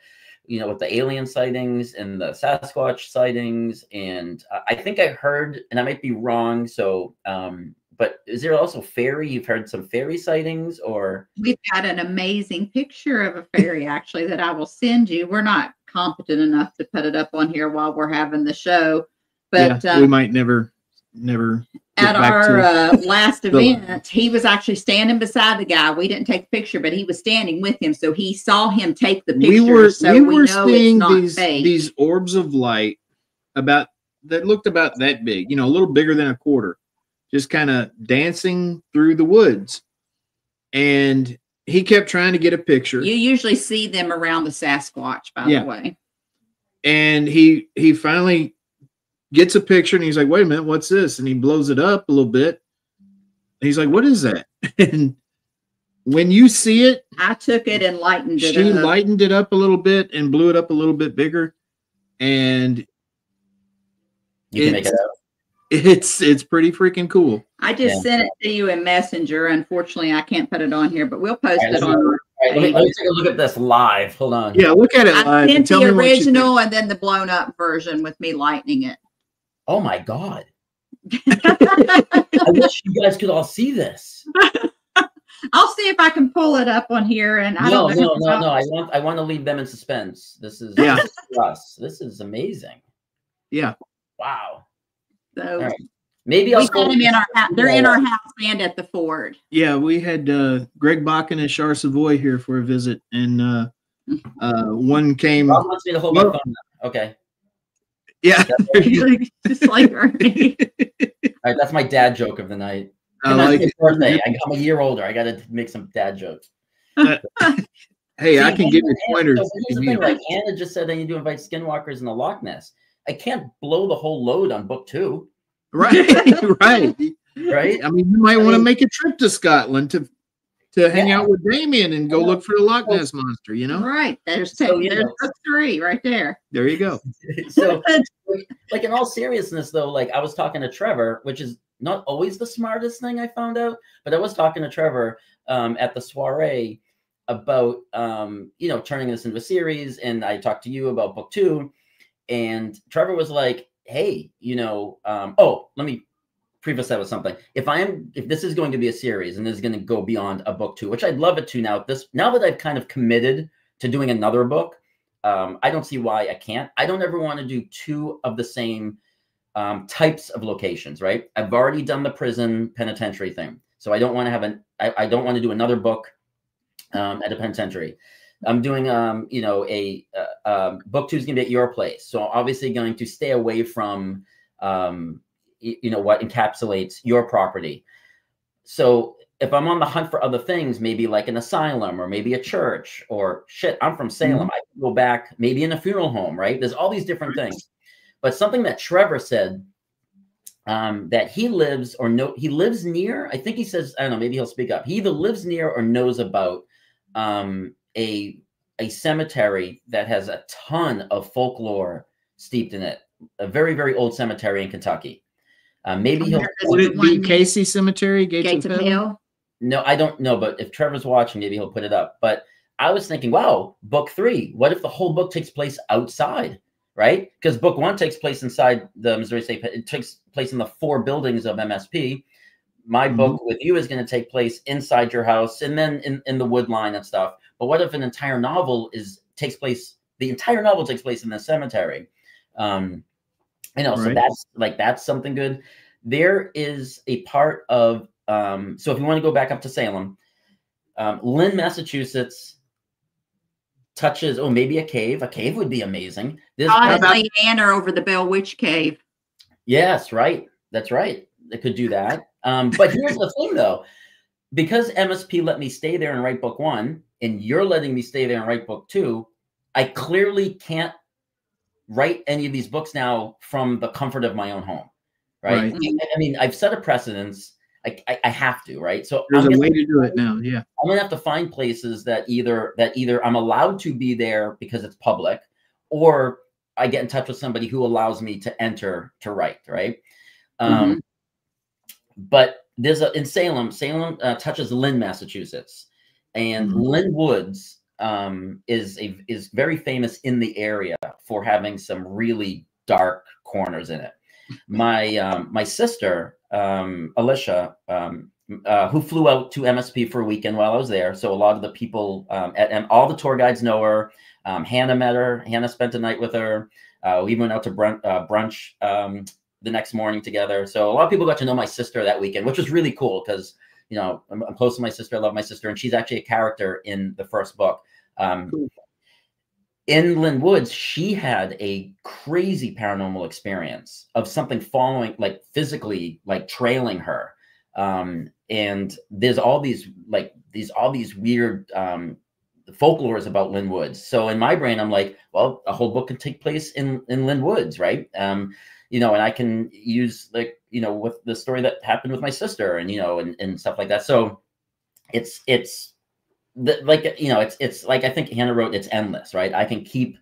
alien sightings and the Sasquatch sightings. And I think I heard, and I might be wrong. So, but is there also fairy? You've heard some fairy sightings, or? We've got an amazing picture of a fairy actually that I will send you. We're not competent enough to put it up on here while we're having the show, but we might never at our last the- event, he was actually standing beside the guy. We didn't take the picture, but he was standing with him, so he saw him take the picture. we were know seeing it's not fake. these orbs of light that looked about that big, you know, a little bigger than a quarter, just kind of dancing through the woods. And he kept trying to get a picture. You usually see them around the Sasquatch, by Yeah. the way. And he finally gets a picture and he's like, wait a minute, what's this? And he blows it up a little bit. And he's like, what is that? And when you see it, I took it and lightened it she up. lightened it up a little bit and blew it up a little bit bigger. And You can make it out. it's pretty freaking cool. I just sent it to you in Messenger. Unfortunately, I can't put it on here, but we'll post All right, it on. All right, let me take a look at this live. Hold on. Yeah, look at it I live. and sent tell the me what you think. original and then the blown up version with me lightening it. Oh my God. I wish you guys could all see this. I'll see if I can pull it up on here. And I No. don't know. I want to leave them in suspense. This is Yeah. this is for us. This is amazing. Yeah. Wow. So All right. Maybe I'll we got them in our house. They're in our house and at the Ford. Yeah, we had Greg Bakken and Char Savoy here for a visit, and one came. Rob wants me to hold my phone now. Okay. Yeah, Just like Ernie. All right. That's my dad joke of the night. I And that's like my it. birthday. I'm a year older. I got to make some dad jokes. Hey, I See, can give you Anna- pointers. so if here's the you thing, need like Anna just said, I need to invite skinwalkers in the Loch Ness. I can't blow the whole load on book 2, right, right. right? I mean, you might want to mean- make a trip to Scotland to hang Yeah. out with Damien and go look for the Loch Ness monster. You know, Right. There's So, you there's know. book 3 right there. there you go. So, like in all seriousness, though, like I was talking to Trevor, which is not always the smartest thing I found out, but I was talking to Trevor at the soiree about turning this into a series, and I talked to you about book 2, and Trevor was like, "Hey, let me preface that with something. If this is going to be a series and this is going to go beyond a book 2, which I'd love it to now that I've kind of committed to doing another book, I don't see why I can't. I don't ever want to do 2 of the same types of locations, right? I've already done the prison penitentiary thing. So I don't want to have I don't want to do another book at a penitentiary. I'm doing, you know, book 2 is going to be at your place. So obviously going to stay away from, you know, what encapsulates your property. So if I'm on the hunt for other things, maybe like an asylum or maybe a church or shit, I'm from Salem. I can go back maybe in a funeral home, right? There's all these different things. But something that Trevor said, that he lives near, I think he says, I don't know, maybe he'll speak up. He either lives near or knows about a cemetery that has a ton of folklore steeped in it. A very, very old cemetery in Kentucky. Maybe he'll. Would it be Casey Cemetery, Gates of Hell? No, I don't know. But if Trevor's watching, maybe he'll put it up. But I was thinking, wow, book 3. What if the whole book takes place outside, right? Because book 1 takes place inside the Missouri State. It takes place in the 4 buildings of MSP. My book with you is going to take place inside your house and then in the wood line and stuff. But what if an entire novel takes place in the cemetery? You know, so that's something good. There is a part of, so if you want to go back up to Salem, Lynn, Massachusetts touches, maybe a cave. A cave would be amazing. Honestly, Anna over the Bell Witch Cave. Yes, right. That's right. They could do that. But here's the thing, though. Because MSP let me stay there and write book 1, and you're letting me stay there and write book 2, I clearly can't write any of these books now from the comfort of my own home, right? I mean, I've set a precedence. I have to, right? So there's a way to do it now. Yeah, I'm gonna have to find places that either I'm allowed to be there because it's public, or I get in touch with somebody who allows me to enter to write, right? But there's in Salem touches Lynn, Massachusetts, and Lynn Woods is very famous in the area for having some really dark corners in it. My sister, Alicia, who flew out to MSP for a weekend while I was there. So a lot of the people and all the tour guides know her. Hannah met her. Hannah spent a night with her. We went out to brunch the next morning together. So a lot of people got to know my sister that weekend, which was really cool because, you know, I'm close to my sister. I love my sister. And she's actually a character in the first book. In Lynn Woods, she had a crazy paranormal experience of something following, like physically, like trailing her. And there's all these weird folklores about Lynn Woods. So in my brain, I'm like, well, a whole book can take place in Lynn Woods, right? You know, and I can use, like, you know, with the story that happened with my sister and, you know, and stuff like that. So it's like, you know, it's like, I think Hannah wrote, it's endless, right? I can keep,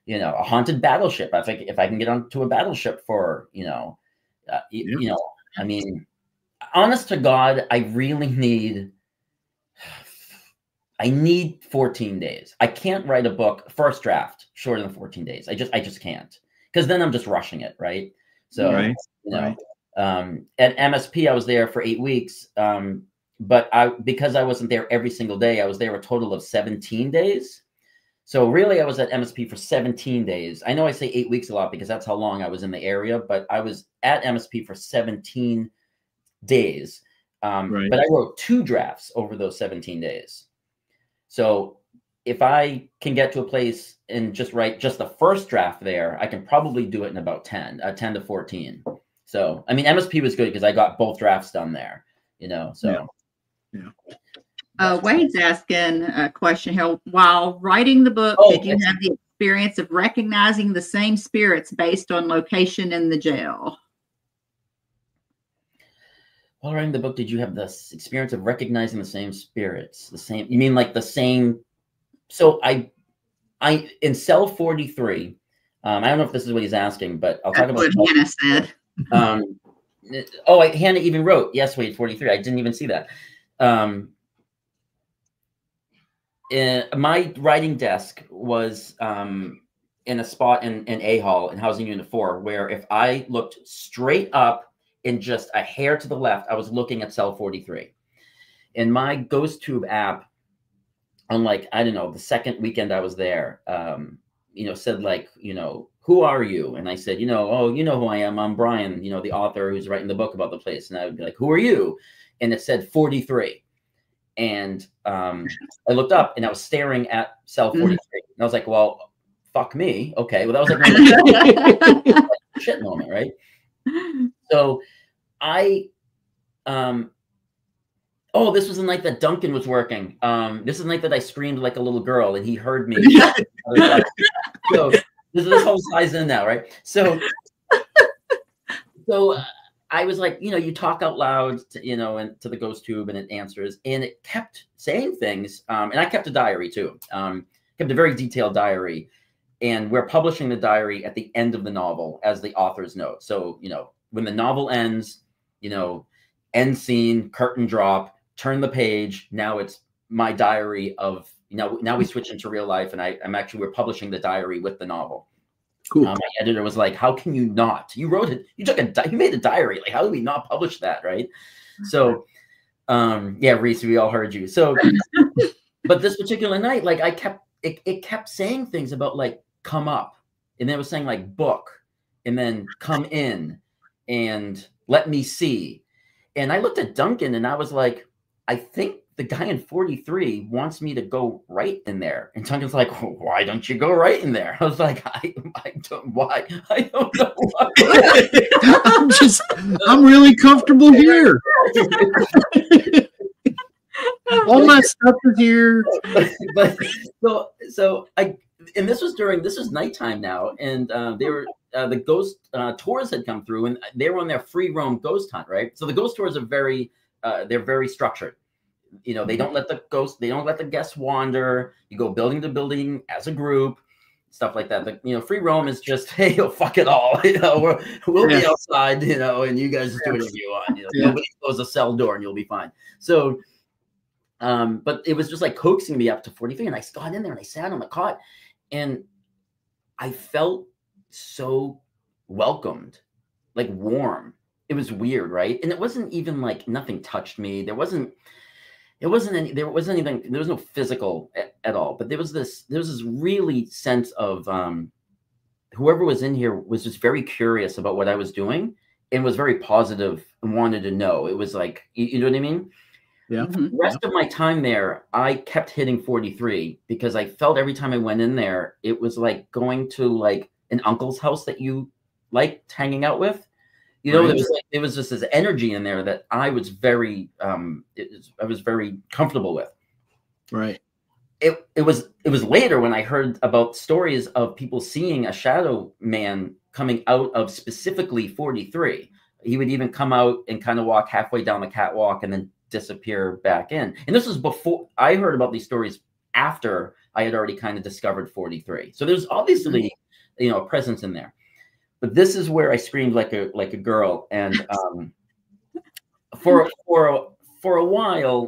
you know, a haunted battleship. If I can get onto a battleship for, you know, you know, I mean, honest to God, I really need 14 days. I can't write a book first draft shorter than 14 days. I just can't, because then I'm just rushing it, right? So, you know, at MSP, I was there for 8 weeks. But because I wasn't there every single day, I was there a total of 17 days. So really, I was at MSP for 17 days. I know I say 8 weeks a lot because that's how long I was in the area, but I was at MSP for 17 days. But I wrote 2 drafts over those 17 days. So if I can get to a place and just write just the first draft there, I can probably do it in about 10 to 14. So, I mean, MSP was good because I got both drafts done there, you know, so. Yeah. Wade's asking a question here. While writing the book, did you have the experience of recognizing the same spirits based on location in the jail? While writing the book, did you have the experience of recognizing the same spirits? You mean like the same? So I in cell 43, I don't know if this is what he's asking, but I'll talk about what Hannah said. Hannah even wrote, yes, Wade 43. I didn't even see that. My writing desk was in a spot in A Hall in Housing Unit 4, where if I looked straight up and just a hair to the left, I was looking at cell 43. And my Ghost Tube app, on like, I don't know, the second weekend I was there, you know, said like, you know, who are you? And I said, you know, oh, you know who I am. I'm Brian, you know, the author who's writing the book about the place. And I would be like, who are you? And it said 43. And I looked up and I was staring at cell 43. And I was like, well, fuck me. Okay. Well, that was like my shit moment, right? So I, oh, this was the night that Duncan was working. This is the night that I screamed like a little girl and he heard me. So this whole ties in now, right? So I was like, you know, you talk out loud, to, you know, and to the Ghost Tube, and it answers, and it kept saying things. And I kept a diary too. Kept a very detailed diary, and we're publishing the diary at the end of the novel as the author's note. So, you know, when the novel ends, you know, end scene, curtain drop, turn the page. Now it's my diary of, you know, now we switch into real life, and we're publishing the diary with the novel. Cool. My editor was like, how can you not? You wrote it, you made a diary. Like, how do we not publish that? Right. So, yeah, Reese, we all heard you. So, but this particular night, like it kept saying things about like, come up. And then it was saying like book, and then come in and let me see. And I looked at Duncan and I was like, I think the guy in 43 wants me to go right in there. And Duncan's like, well, why don't you go right in there? I was like, I don't, why? I don't know why. I'm really comfortable here. All my stuff is here. But and this was nighttime now. And they were, the ghost tours had come through, and they were on their free roam ghost hunt, right? So the ghost tours are they're very structured. You know, they don't let the guests wander. You go building to building as a group, stuff like that. But, you know, free roam is just, hey, yo, fuck it all. You know, we'll be outside, you know, and you guys just do whatever you want. You know, nobody close a cell door and you'll be fine. So, but it was just like coaxing me up to 43, and I got in there and I sat on the cot, and I felt so welcomed, like warm. It was weird, right? And it wasn't even like nothing touched me. There was no physical at all, but there was this really sense of whoever was in here was just very curious about what I was doing and was very positive and wanted to know. It was like, you know what I mean? Yeah. The rest of my time there, I kept hitting 43 because I felt every time I went in there, it was like going to like an uncle's house that you liked hanging out with. You know, there was just this energy in there that I was very comfortable with. Right. It was later when I heard about stories of people seeing a shadow man coming out of specifically 43. He would even come out and kind of walk halfway down the catwalk and then disappear back in. And this was before I heard about these stories, after I had already kind of discovered 43. So there's obviously, you know, a presence in there. But this is where I screamed like a girl, and for a while,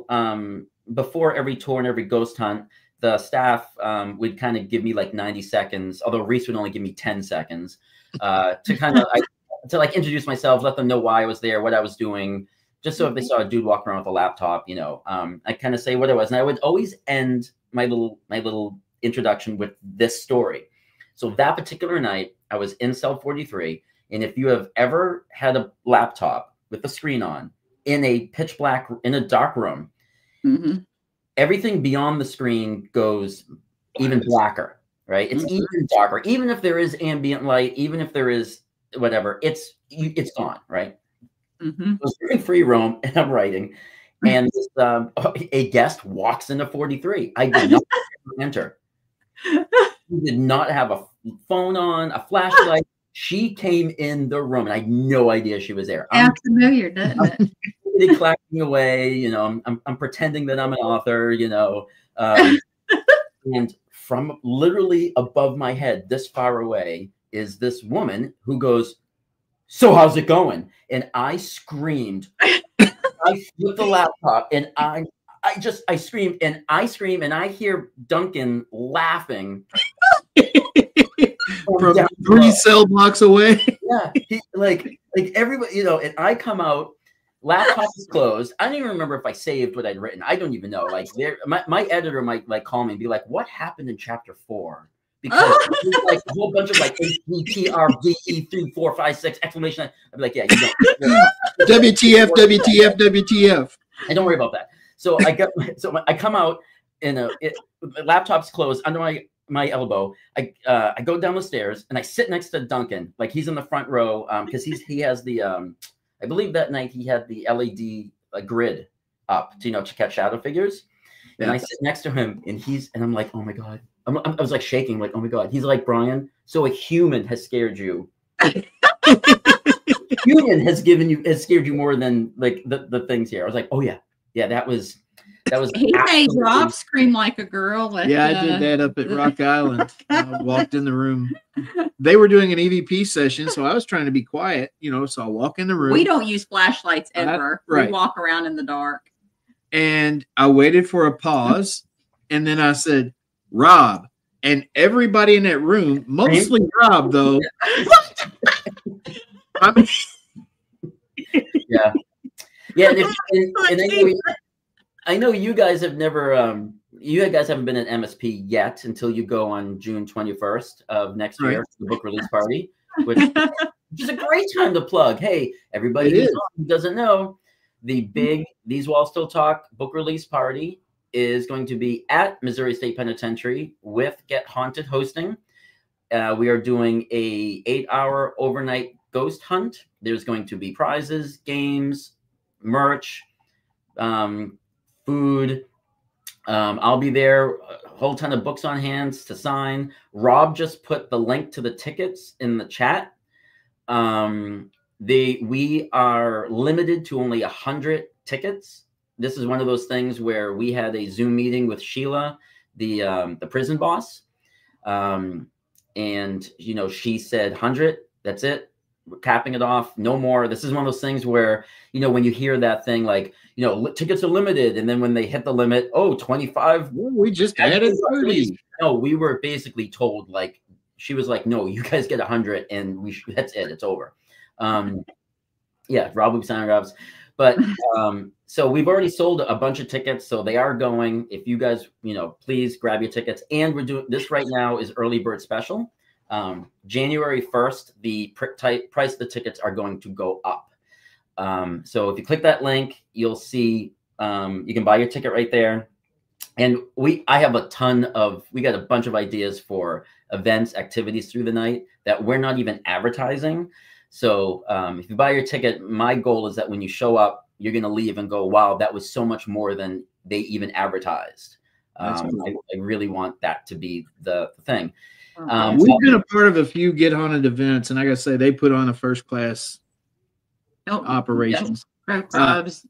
before every tour and every ghost hunt, the staff would kind of give me like 90 seconds, although Reese would only give me 10 seconds to kind of to like introduce myself, let them know why I was there, what I was doing, just so if they saw a dude walking around with a laptop, you know, I kind of say what it was, and I would always end my little introduction with this story. So that particular night, I was in cell 43, and if you have ever had a laptop with the screen on in a pitch black, in a dark room, everything beyond the screen goes even blacker, right? It's even darker. Even if there is ambient light, even if there is whatever, it's gone, right? I was doing free roam, and I'm writing, and this, a guest walks into 43. I did not enter. She did not have a phone on, a flashlight. She came in the room, and I had no idea she was there. Sounds familiar, doesn't it? Clapping away, you know. I'm pretending that I'm an author, you know. And from literally above my head, this far away, is this woman who goes, "So how's it going?" And I screamed. I flipped the laptop, and I screamed, and I hear Duncan laughing from 3 cell blocks away. Yeah, he, like like everybody, you know, and I come out, laptop is closed. I don't even remember if I saved what I'd written. I don't even know. Like my editor might like call me and be like, what happened in chapter 4? Because there's like a whole bunch of like HBTRVE 3, 4, 5, 6 exclamation. I'd be like, yeah, you don't. WTF, WTF, WTF. And don't worry about that. So I come out and the laptop's closed under my elbow. I go down the stairs and I sit next to Duncan. Like he's in the front row because he has the I believe that night he had the LED grid up to, you know, to catch shadow figures. Yeah. And I sit next to him and I'm like, oh my God. I was like shaking, like, oh my God. He's like, Brian, so a human has scared you. Human has scared you more than like the things here. I was like, oh yeah. Yeah, that was he made Rob scream like a girl. I did that up at Rock Island. I walked in the room. They were doing an EVP session, so I was trying to be quiet, you know, so I walk in the room. We don't use flashlights ever. Right. We walk around in the dark. And I waited for a pause, and then I said, Rob. And everybody in that room, mostly Rob, though. I mean, yeah. Yeah, and I know you guys have never you guys haven't been at MSP yet until you go on June 21st of next year for the book release party, which is a great time to plug. Hey, everybody who doesn't know, the big These Walls Still Talk book release party is going to be at Missouri State Penitentiary with Get Haunted hosting. We are doing a 8-hour overnight ghost hunt. There's going to be prizes, games, merch, food. I'll be there, a whole ton of books on hand to sign. Rob just put the link to the tickets in the chat. We are limited to only 100 tickets. This is one of those things where we had a Zoom meeting with Sheila, the prison boss. And, you know, she said 100, that's it. We're capping it off. No more. This is one of those things where, you know, when you hear that thing, like, you know, tickets are limited. And then when they hit the limit, 25. We just added 30. No, we were basically told, like, she was like, no, you guys get 100 and that's it. It's over. Yeah, Rob will be signing Rob's. But so we've already sold a bunch of tickets. So they are going. If you guys, you know, please grab your tickets. And we're doing this right now is early bird special. January 1st, the price of the tickets are going to go up. So if you click that link, you'll see you can buy your ticket right there. And I have we got a bunch of ideas for events, activities through the night that we're not even advertising. So if you buy your ticket, my goal is that when you show up, you're going to leave and go, wow, that was so much more than they even advertised. I really want that to be the thing. We've been a part of a few Get Haunted events, and I gotta say they put on a first class operations.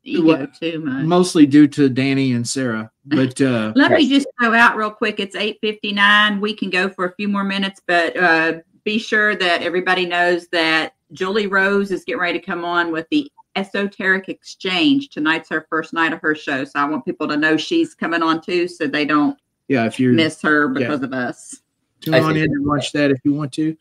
Ego too much. Mostly due to Danny and Sarah. But let me just throw out real quick. It's 8:59. We can go for a few more minutes, but be sure that everybody knows that Julie Rose is getting ready to come on with the Esoteric Exchange. Tonight's her first night of her show, so I want people to know she's coming on too, so they don't if you miss her because of us. Tune on in and watch that if you want to.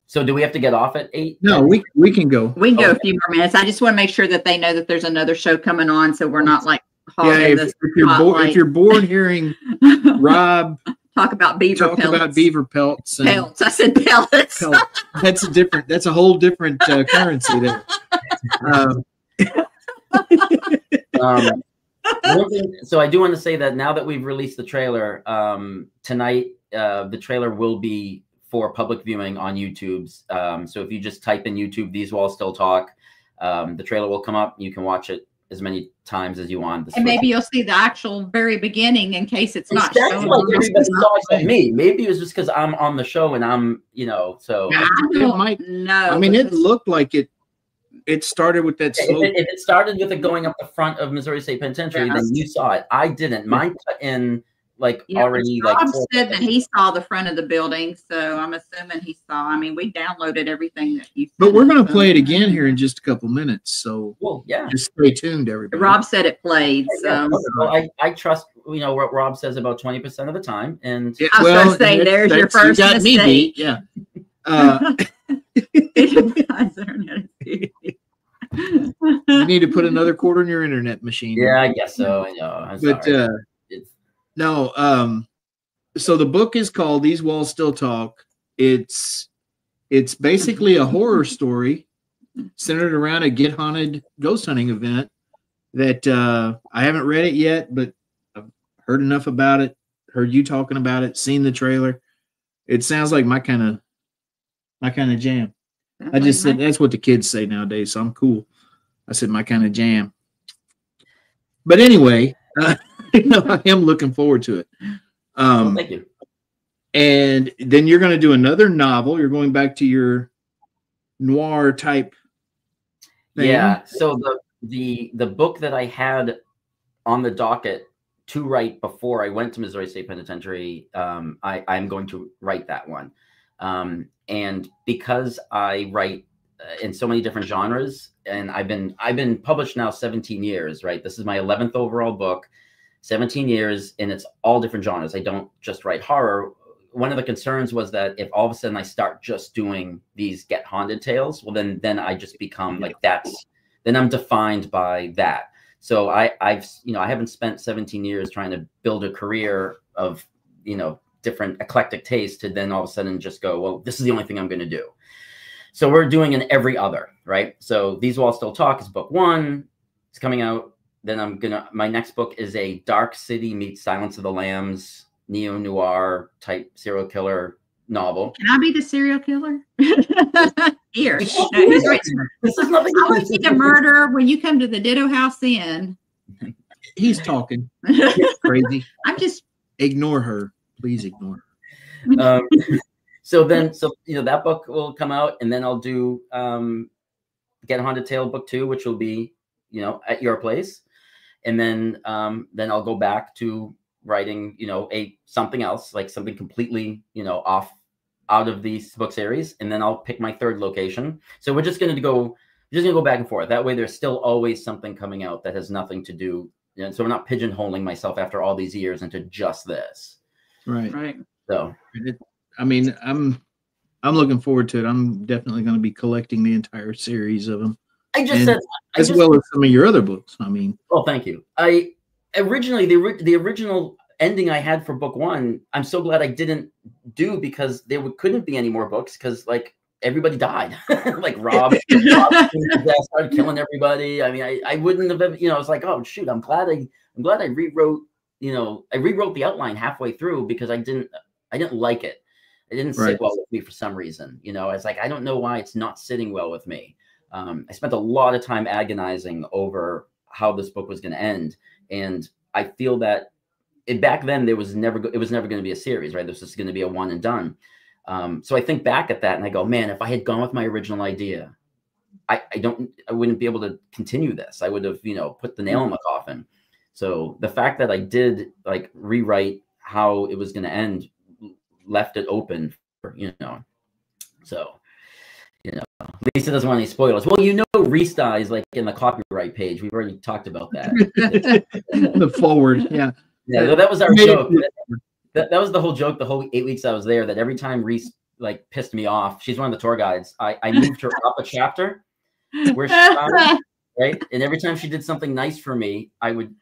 So do we have to get off at 8? No, we can go. We can go a few more minutes. I just want to make sure that they know that there's another show coming on, so we're not like if you're bored hearing Rob talk about beaver pelts. Pelts. I said pellets. Pelts. That's a whole different currency there. So I do want to say that now that we've released the trailer tonight, the trailer will be for public viewing on YouTube. So if you just type in YouTube, These Walls Still Talk, the trailer will come up. You can watch it as many times as you want. And maybe you'll see the actual very beginning in case it's not shown. Like everybody saw it like me. Maybe it was just because I'm on the show and I'm, you know, so. It might. No. I mean, it looked like it started with that slope. If it started with it going up the front of Missouri State Penitentiary, then you saw it. I didn't. Mine cut in already. Rob said that he saw the front of the building, so I'm assuming he saw. I mean, we downloaded everything that you. But we're going to play it again here in just a couple minutes, so just stay tuned, everybody. Rob said it played, so I trust what Rob says about 20% of the time, and I was going to say there's your first mistake. Yeah. Enterprise Internet is You need to put another quarter in your internet machine. Yeah, I guess so. I know. I'm But sorry. no, so the book is called These Walls Still Talk. It's basically a horror story centered around a Get Haunted ghost hunting event that I haven't read it yet, but I've heard enough about it, heard you talking about it, seen the trailer. It sounds like my kind of jam. I just said that's what the kids say nowadays, so I'm cool. I said my kind of jam. But anyway, I am looking forward to it. Thank you. And then you're going to do another novel. You're going back to your noir type thing. Yeah. So the book that I had on the docket to write before I went to Missouri State Penitentiary, I'm going to write that one. And because I write in so many different genres, and I've been published now 17 years, right? This is my 11th overall book, 17 years, and it's all different genres. I don't just write horror. One of the concerns was that if all of a sudden I start just doing these Get Haunted tales, well, then I just become like then I'm defined by that. So I haven't spent 17 years trying to build a career of, different eclectic taste to then all of a sudden just go, well, this is the only thing I'm going to do. So we're doing an every other, right? So These Walls Still Talk is book 1. It's coming out. Then my next book is a Dark City meets Silence of the Lambs, neo-noir type serial killer novel. Can I be the serial killer? Here. No, he's right. This is nothing. I want you to murder when you come to the Ditto House Inn. He's talking. Crazy. I'm just ignore her. Please ignore her. So that book will come out, and then I'll do Get Haunted Tale book 2, which will be at your place, and then I'll go back to writing something else, like something completely out of these book series, and then I'll pick my third location. So we're just gonna go back and forth. That way, there's still always something coming out that has nothing to do. So we're not pigeonholing myself after all these years into just this. Right. So, I mean, I'm looking forward to it. I'm definitely going to be collecting the entire series of them. As well as some of your other books. I mean, well, thank you. Originally the original ending I had for book 1, I'm so glad I didn't do, because there couldn't be any more books, because like everybody died. Like Rob started killing everybody. I mean, I wouldn't have ever, I was like, oh shoot, I'm glad I rewrote. I rewrote the outline halfway through because I didn't like it. It didn't sit well with me for some reason. It's like, I don't know why it's not sitting well with me. I spent a lot of time agonizing over how this book was going to end. And I feel that back then it was never going to be a series, right? This was going to be a one and done. So I think back at that and I go, man, if I had gone with my original idea, I wouldn't be able to continue this. I would have, put the nail in the coffin. So the fact that I did like rewrite how it was going to end left it open for, so, Lisa doesn't want any spoilers. Well, Reese dies like in the copyright page. We've already talked about that. The forward. Yeah. Yeah. That was our joke. That was the whole joke. The whole 8 weeks I was there, that every time Reese like pissed me off, she's one of the tour guides. I moved her up a chapter where she found, right. And every time she did something nice for me, I would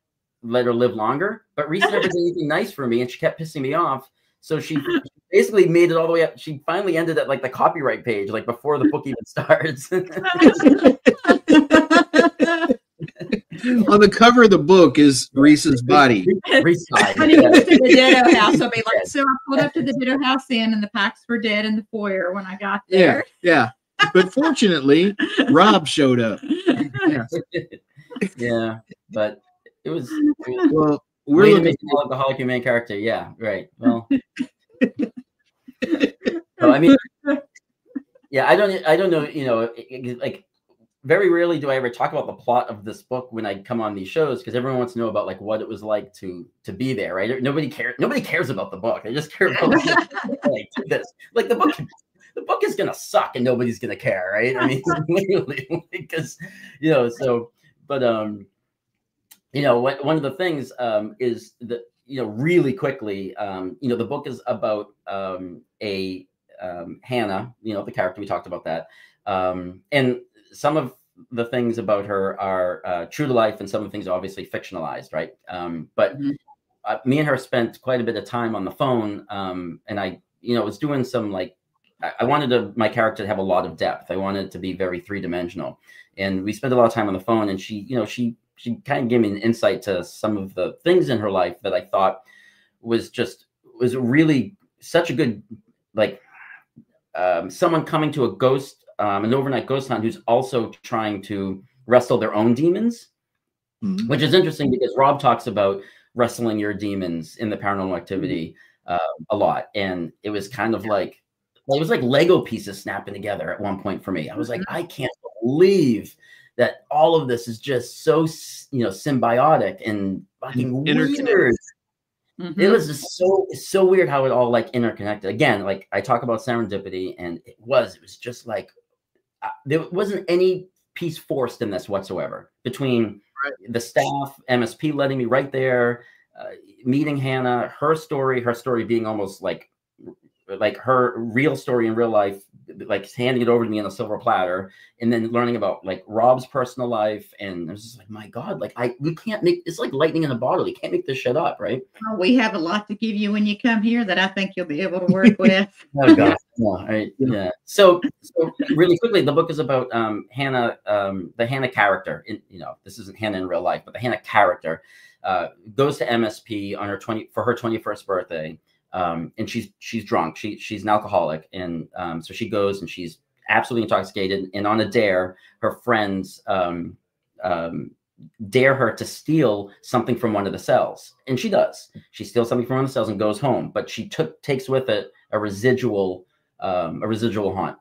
let her live longer, but Reese never did anything nice for me, and she kept pissing me off. So she basically made it all the way up. She finally ended at like the copyright page, like before the book even starts. On the cover of the book is Reese's body. Reese died. When he goes to the Ditto House, I'll be like, so I pulled up to the Ditto House Inn, and the packs were dead in the foyer when I got there. Yeah. But fortunately, Rob showed up. Yeah, but it was well, we're looking at the alcoholic main character. Yeah, right. Well, so, I mean, yeah, I don't know. Like very rarely do I ever talk about the plot of this book when I come on these shows, because everyone wants to know about like what it was like to be there, right? Nobody cares about the book. They just care about like this. Like the book is gonna suck and nobody's gonna care, right? I mean, literally, because so. But one of the things is that really quickly, the book is about a Hannah, you know, the character, we talked about that. And some of the things about her are true to life, and some of the things are obviously fictionalized, right? But me and her spent quite a bit of time on the phone, and I, you know, was doing some, like, I wanted my character to have a lot of depth. I wanted it to be very three-dimensional, and we spent a lot of time on the phone. And she, you know, she kind of gave me an insight to some of the things in her life that I thought was really such a good, like, someone coming to an overnight ghost hunt who's also trying to wrestle their own demons, which is interesting because Rob talks about wrestling your demons in the Paranormal Activity a lot, and it was kind of like, it was like Lego pieces snapping together at one point for me. I was like, I can't believe that all of this is just so, you know, symbiotic and fucking weird. It was just so weird how it all like interconnected. Again, like I talk about serendipity, and it was just like there wasn't any piece forced in this whatsoever between the staff, MSP letting me right there, meeting Hannah, her story being almost like her real story in real life, like handing it over to me on a silver platter, and then learning about like Rob's personal life. And I was just like, my God, like we can't make, it's like lightning in a bottle. You can't make this shit up, right? Well, we have a lot to give you when you come here that I think you'll be able to work with. Oh God, no, yeah. So really quickly, the book is about Hannah, the Hannah character. You know, this isn't Hannah in real life, but the Hannah character goes to MSP on her 21st birthday. And she's drunk. She's an alcoholic. And so she goes and she's absolutely intoxicated. And on a dare, her friends dare her to steal something from one of the cells. And she does. She steals something from one of the cells and goes home. But she takes with it a residual haunt.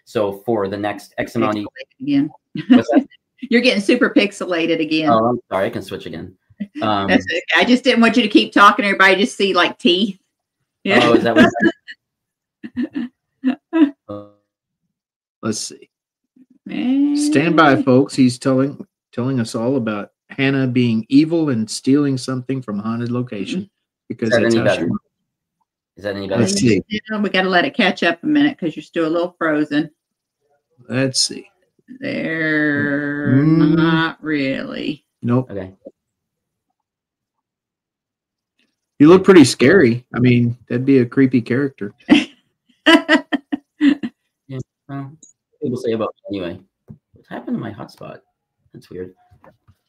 So for the next X amount of again. You're getting super pixelated again. Oh, I'm sorry. I can switch again. That's okay. I just didn't want you to keep talking. Everybody just see like teeth. Yeah. Oh, is that what? Let's see. Stand by, folks. He's telling us all about Hannah being evil and stealing something from a haunted location because that's how she. Is that any better? Let's see. We got to let it catch up a minute because you're still a little frozen. Let's see. They're not really. Nope. Okay. You look pretty scary. I mean, that'd be a creepy character. Yeah. Well, people say about me anyway. What happened to my hotspot? That's weird.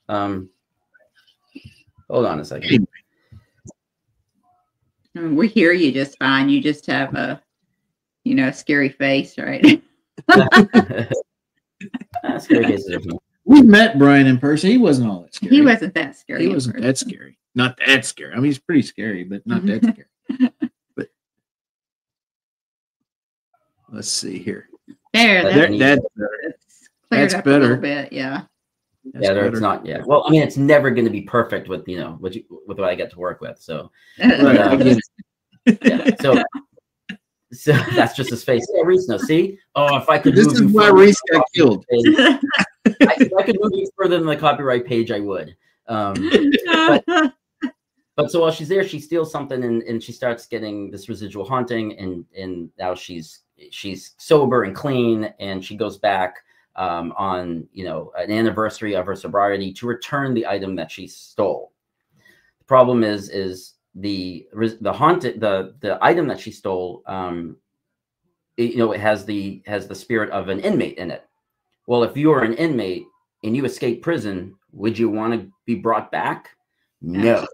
Hold on a second. I mean, we hear you just fine. You just have a, scary face, right? Scary faces are fun. We met Brian in person. He wasn't all that scary. He wasn't that scary. He wasn't that scary. Not that scary. I mean, he's pretty scary, but not that scary. But let's see here. That's better. A little bit, yeah. It's not. Yeah. Well, I mean, it's never going to be perfect with what I get to work with. So, so that's just his face. Yeah, Reese, no, see? Oh, if I could. This is why Reese got killed. If I could move you further than the copyright page, I would. But so while she's there, she steals something and she starts getting this residual haunting, and now she's sober and clean, and she goes back on an anniversary of her sobriety to return the item that she stole. The problem is the item that she stole, it has the spirit of an inmate in it. Well, if you are an inmate and you escape prison, would you want to be brought back? No.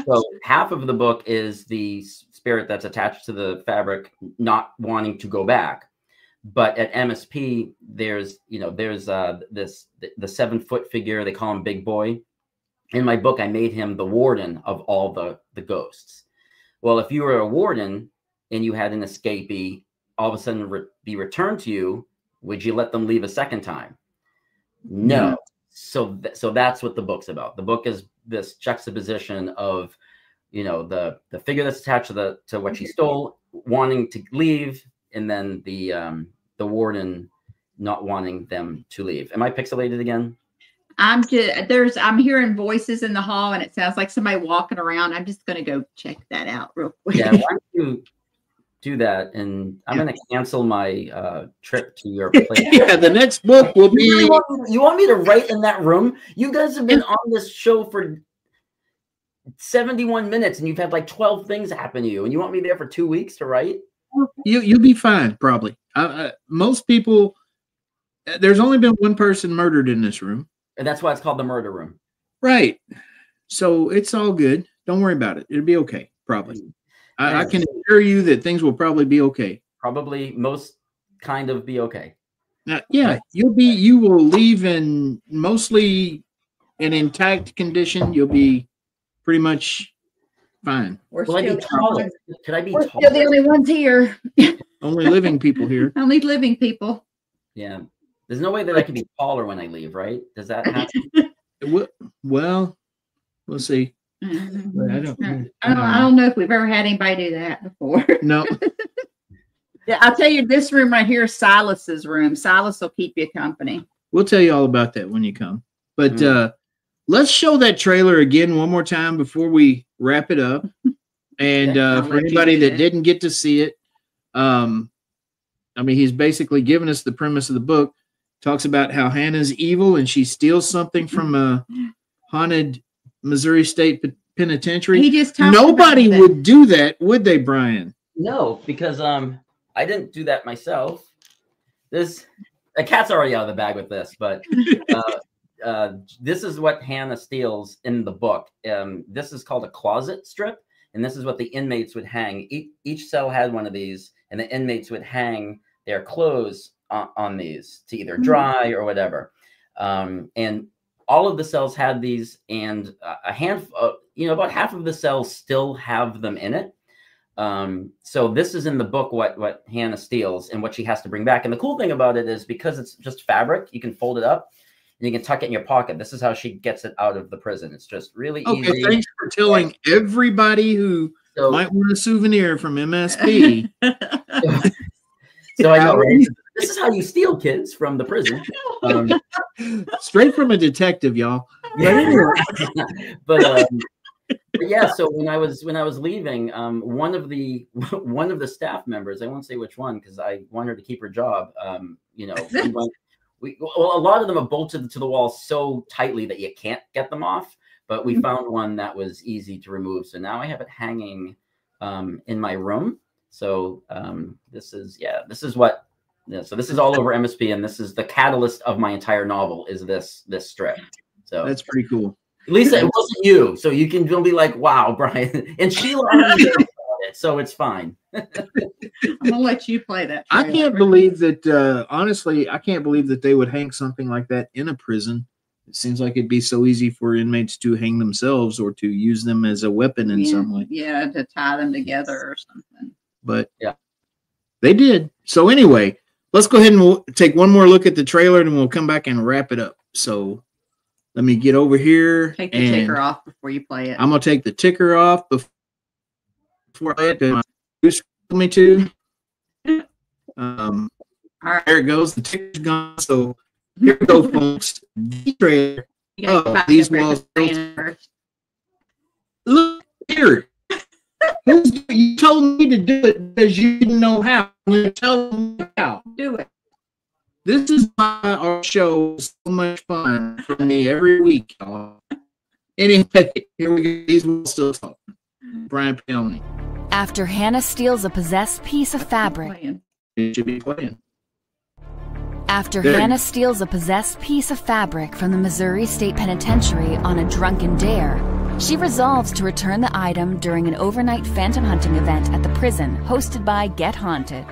So half of the book is the spirit that's attached to the fabric not wanting to go back. But at MSP, there's the 7-foot figure. They call him Big Boy. In my book, I made him the warden of all the ghosts. Well, if you were a warden and you had an escapee all of a sudden be returned to you, would you let them leave a second time? No. So that's what the book's about. The book is this juxtaposition of, the figure that's attached to what she stole, wanting to leave, and then the warden not wanting them to leave. Am I pixelated again? I'm hearing voices in the hall, and it sounds like somebody walking around. I'm just going to go check that out real quick. Yeah, why don't you do that, and I'm going to cancel my trip to your place. Yeah, the next book will be. You want me to write in that room? You guys have been on this show for 71 minutes, and you've had like 12 things happen to you, and you want me there for 2 weeks to write? You'll be fine, probably. Most people. There's only been one person murdered in this room, and that's why it's called the murder room. Right. So it's all good. Don't worry about it. It'll be okay, probably. I can assure you that things will probably be okay. Probably most kind of be okay. Yeah, you will leave in mostly an intact condition. You'll be pretty much fine. Will I be taller? Could I be taller? You're the only ones here. Only living people here. Only living people. Yeah. There's no way that I can be taller when I leave, right? Does that happen? Well, we'll see. I don't know if we've ever had anybody do that before. No. Yeah, I'll tell you, this room right here is Silas's room. Silas will keep you company. We'll tell you all about that when you come. But let's show that trailer again one more time before we wrap it up. And for anybody that didn't get to see it, I mean, he's basically given us the premise of the book. Talks about how Hannah's evil and she steals something from a haunted Missouri State Penitentiary. He just nobody would do that, would they, Brian? No, because I didn't do that myself. The cat's already out of the bag with this, but this is what Hannah steals in the book. This is called a closet strip, and this is what the inmates would hang. Each cell had one of these, and the inmates would hang their clothes on these to either dry or whatever. And all of the cells had these, and a handful, about half of the cells still have them in it. So this is in the book what Hannah steals and what she has to bring back. And the cool thing about it is because it's just fabric, you can fold it up and you can tuck it in your pocket. This is how she gets it out of the prison. It's just really easy. Okay, thanks for telling everybody who might want a souvenir from MSP. So I know, right? This is how you steal kids from the prison. Straight from a detective, y'all. But yeah, so when I was leaving, one of the staff members, I won't say which one because I want her to keep her job. A lot of them are bolted to the wall so tightly that you can't get them off. But we found one that was easy to remove, so now I have it hanging in my room. So this is what. Yeah, so this is all over MSP, and this is the catalyst of my entire novel. Is this strip? So that's pretty cool. At least it wasn't you, so you'll be like, "Wow, Brian," and Sheila already did it, so it's fine. I'm gonna let you play that. I can't believe that. Honestly, I can't believe that they would hang something like that in a prison. It seems like it'd be so easy for inmates to hang themselves or to use them as a weapon in some way. Yeah, to tie them together or something. But yeah, they did. So anyway. Let's go ahead and we'll take one more look at the trailer and we'll come back and wrap it up. So let me get over here. Take the ticker off before you play it. I'm going to take the ticker off before I play it. Who's me to? All right. There it goes. The ticker's gone. So here we go, folks. The trailer. These walls. Look here. You told me to do it because you didn't know how. I'm going to tell them how. Do it. This is why our show is so much fun for me every week, y'all. Anyway, here we go. These will still talk. Brian Peony. After Hannah steals a possessed piece of fabric. It should be playing. After Hannah steals a possessed piece of fabric from the Missouri State Penitentiary on a drunken dare, she resolves to return the item during an overnight phantom hunting event at the prison hosted by Get Haunted.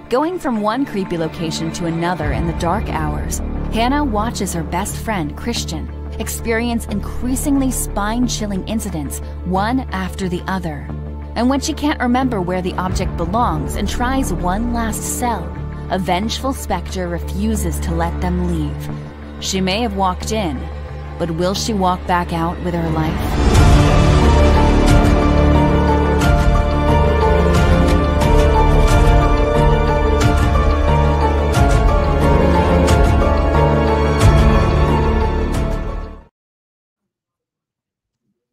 Going from one creepy location to another in the dark hours, Hannah watches her best friend, Christian, experience increasingly spine-chilling incidents, one after the other. And when she can't remember where the object belongs and tries one last cell, a vengeful specter refuses to let them leave. She may have walked in, but will she walk back out with her life?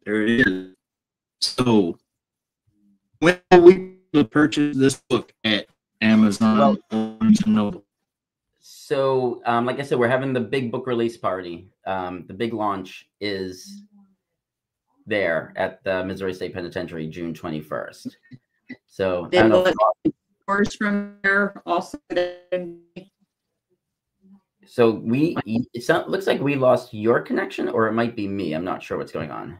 There it is. So when we to purchase this book at Amazon or Barnes & Noble? So, like I said, we're having the big book release party. The big launch is there at the Missouri State Penitentiary, June 21st. So, I don't know. Stores from there also. So it looks like we lost your connection, or it might be me. I'm not sure what's going on.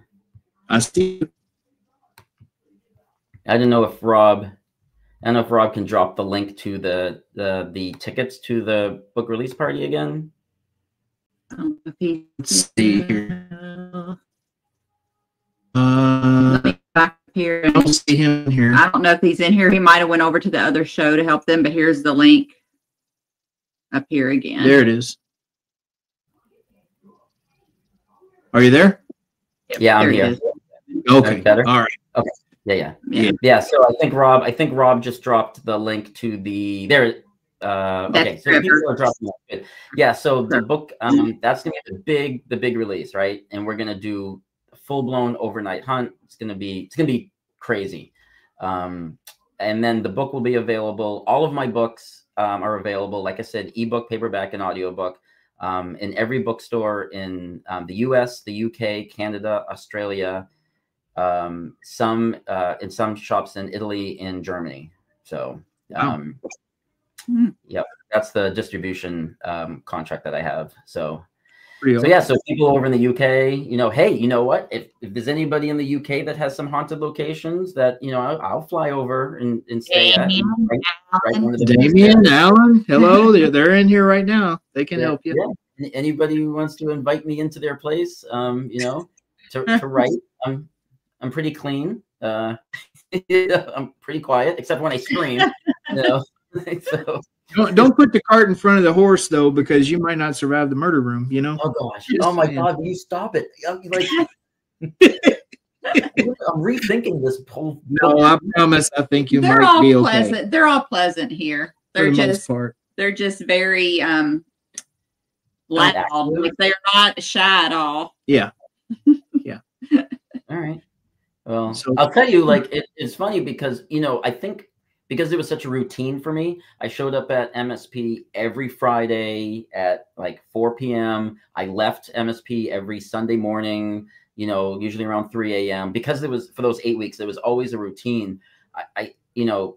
I see. I don't know if Rob can drop the link to the tickets to the book release party again. Let's see here. Back here. I don't see him here. I don't know if he's in here. He might have went over to the other show to help them, but here's the link up here again. There it is. Are you there? Yeah, I'm here. Okay. Better? All right. Okay. Yeah. So I think Rob just dropped the link to the there. Okay, so people are dropping it. Yeah, so the book that's gonna be the big release, right? And we're gonna do a full-blown overnight hunt. It's gonna be crazy. And then the book will be available. All of my books are available, like I said, ebook, paperback, and audiobook in every bookstore in the US, the UK, Canada, Australia, some in some shops in Italy and Germany. So yep, that's the distribution contract that I have. So yeah, so people over in the UK, hey, you know what? If there's anybody in the UK that has some haunted locations that, I'll fly over and stay at. Damien, Alan, hello. They're in here right now. They can help you. Yeah. Anybody who wants to invite me into their place, to write, I'm pretty clean. I'm pretty quiet, except when I scream. So. Don't put the cart in front of the horse, though, because you might not survive the murder room. Oh gosh! Oh my God! Will you stop it? Like, I'm rethinking this whole. No, I promise. I think you might be okay. Pleasant. They're all pleasant here. They're just very loud. Like they're not shy at all. Yeah. All right. Well, I'll tell you, like, it's funny because, I think because it was such a routine for me, I showed up at MSP every Friday at like 4 p.m. I left MSP every Sunday morning, usually around 3 a.m. because it was for those 8 weeks, there was always a routine. I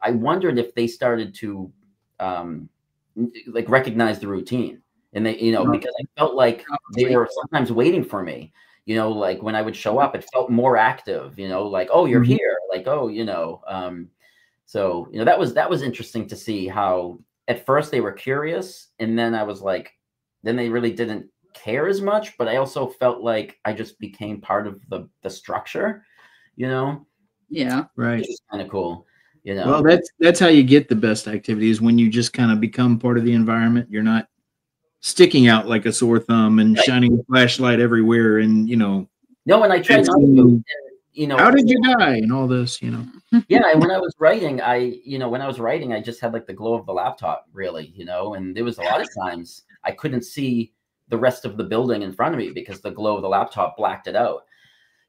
wondered if they started to like recognize the routine, and they, because I felt like they were sometimes waiting for me. Like when I would show up, it felt more active, like, oh, you're here. Like, oh, so, that was interesting to see how at first they were curious. And then I was like, then they really didn't care as much, but I also felt like I just became part of the structure, Yeah. Right. Which is kind of cool, Well, that's how you get the best activities, when you just kind of become part of the environment. You're not sticking out like a sore thumb and shining a flashlight everywhere, and No, and I tried not to. How did you die and all this, Yeah, and when I was writing, I just had like the glow of the laptop, really, and there was a lot of times I couldn't see the rest of the building in front of me because the glow of the laptop blacked it out,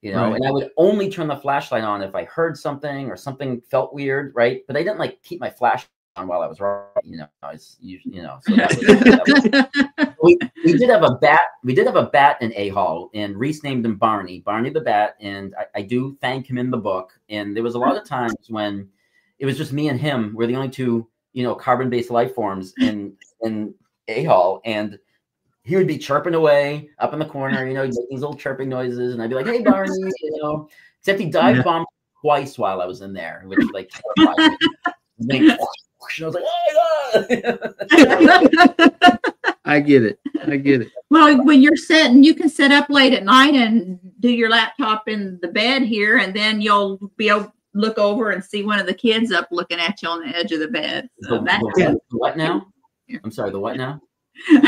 right. And I would only turn the flashlight on if I heard something or something felt weird, right? But I didn't like keep my flash on while I was writing, so that was, we did have a bat in A-Hall, and Reese named him Barney the Bat, and I do thank him in the book. And there was a lot of times when it was just me and him. We're the only two, carbon-based life forms in A-Hall, and he would be chirping away up in the corner, he'd make these little chirping noises, and I'd be like, hey, Barney, except he dive bombed twice while I was in there, which like terrified me. And I was like, oh my God. I get it. Well, when you're sitting, you can sit up late at night and do your laptop in the bed here, and then you'll be able to look over and see one of the kids up looking at you on the edge of the bed. So the what now? I'm sorry, the what now?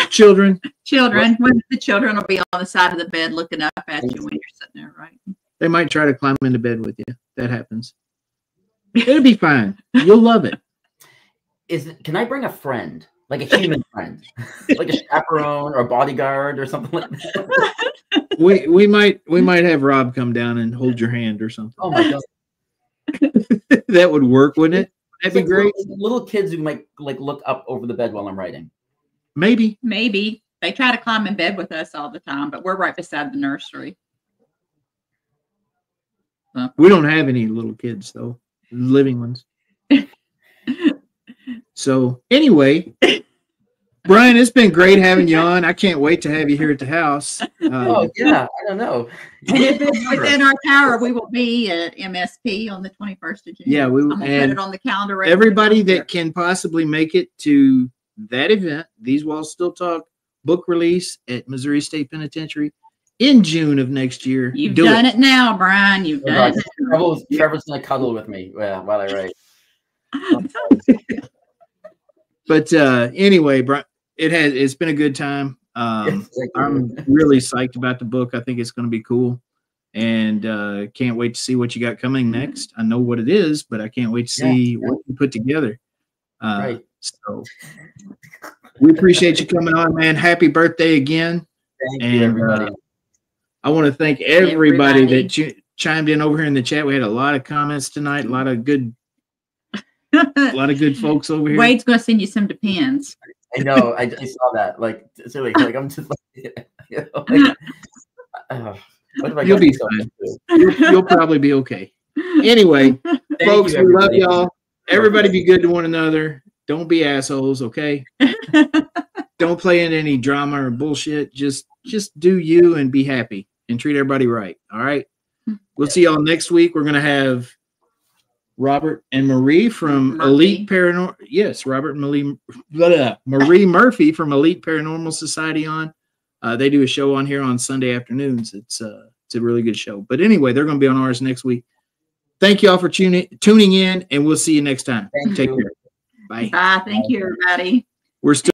Children. When the children will be on the side of the bed looking up at you when you're sitting there, right? They might try to climb into bed with you. That happens. It'll be fine. You'll love it. Can I bring a friend, like a human friend, like a chaperone or a bodyguard or something like that? We might have Rob come down and hold your hand or something. Oh my God. That would work, wouldn't it? That'd be great. Little kids who might like look up over the bed while I'm writing. Maybe. Maybe. They try to climb in bed with us all the time, but we're right beside the nursery. We don't have any little kids, though. Living ones. So, anyway, Brian, it's been great having you on. I can't wait to have you here at the house. Oh, yeah. I don't know. And if it's within our power, we will be at MSP on the 21st of June. Yeah, we will. I'm going to put it on the calendar. Right, everybody that can possibly make it to that event, These Walls Still Talk book release at Missouri State Penitentiary in June of next year. You've done it now, Brian. You've done it. Trevor's going to cuddle with me while I write. But anyway, Brian, it's been a good time. I'm really psyched about the book. I think it's going to be cool, and can't wait to see what you got coming next. I know what it is, but I can't wait to see what you put together. Right. So we appreciate you coming on, man. Happy birthday again. Thank you, everybody. I want to thank everybody that chimed in over here in the chat. We had a lot of comments tonight, a lot of good folks over here. Wade's going to send you some Depends. I know. I saw that. Like, seriously, like I'm just like, you know, like what have I You'll be fine. You'll probably be okay. Anyway, folks, we love y'all. Everybody be good to one another. Don't be assholes, okay? Don't play in any drama or bullshit. Just do you and be happy and treat everybody right. All right. We'll see y'all next week. We're gonna have Robert and Marie from Elite Paranormal. Yes, Robert and Marie Murphy from Elite Paranormal Society on. They do a show on here on Sunday afternoons. It's a really good show. But anyway, they're going to be on ours next week. Thank you all for tuning in, and we'll see you next time. Take care. Bye. Bye. Thank you, everybody. We're still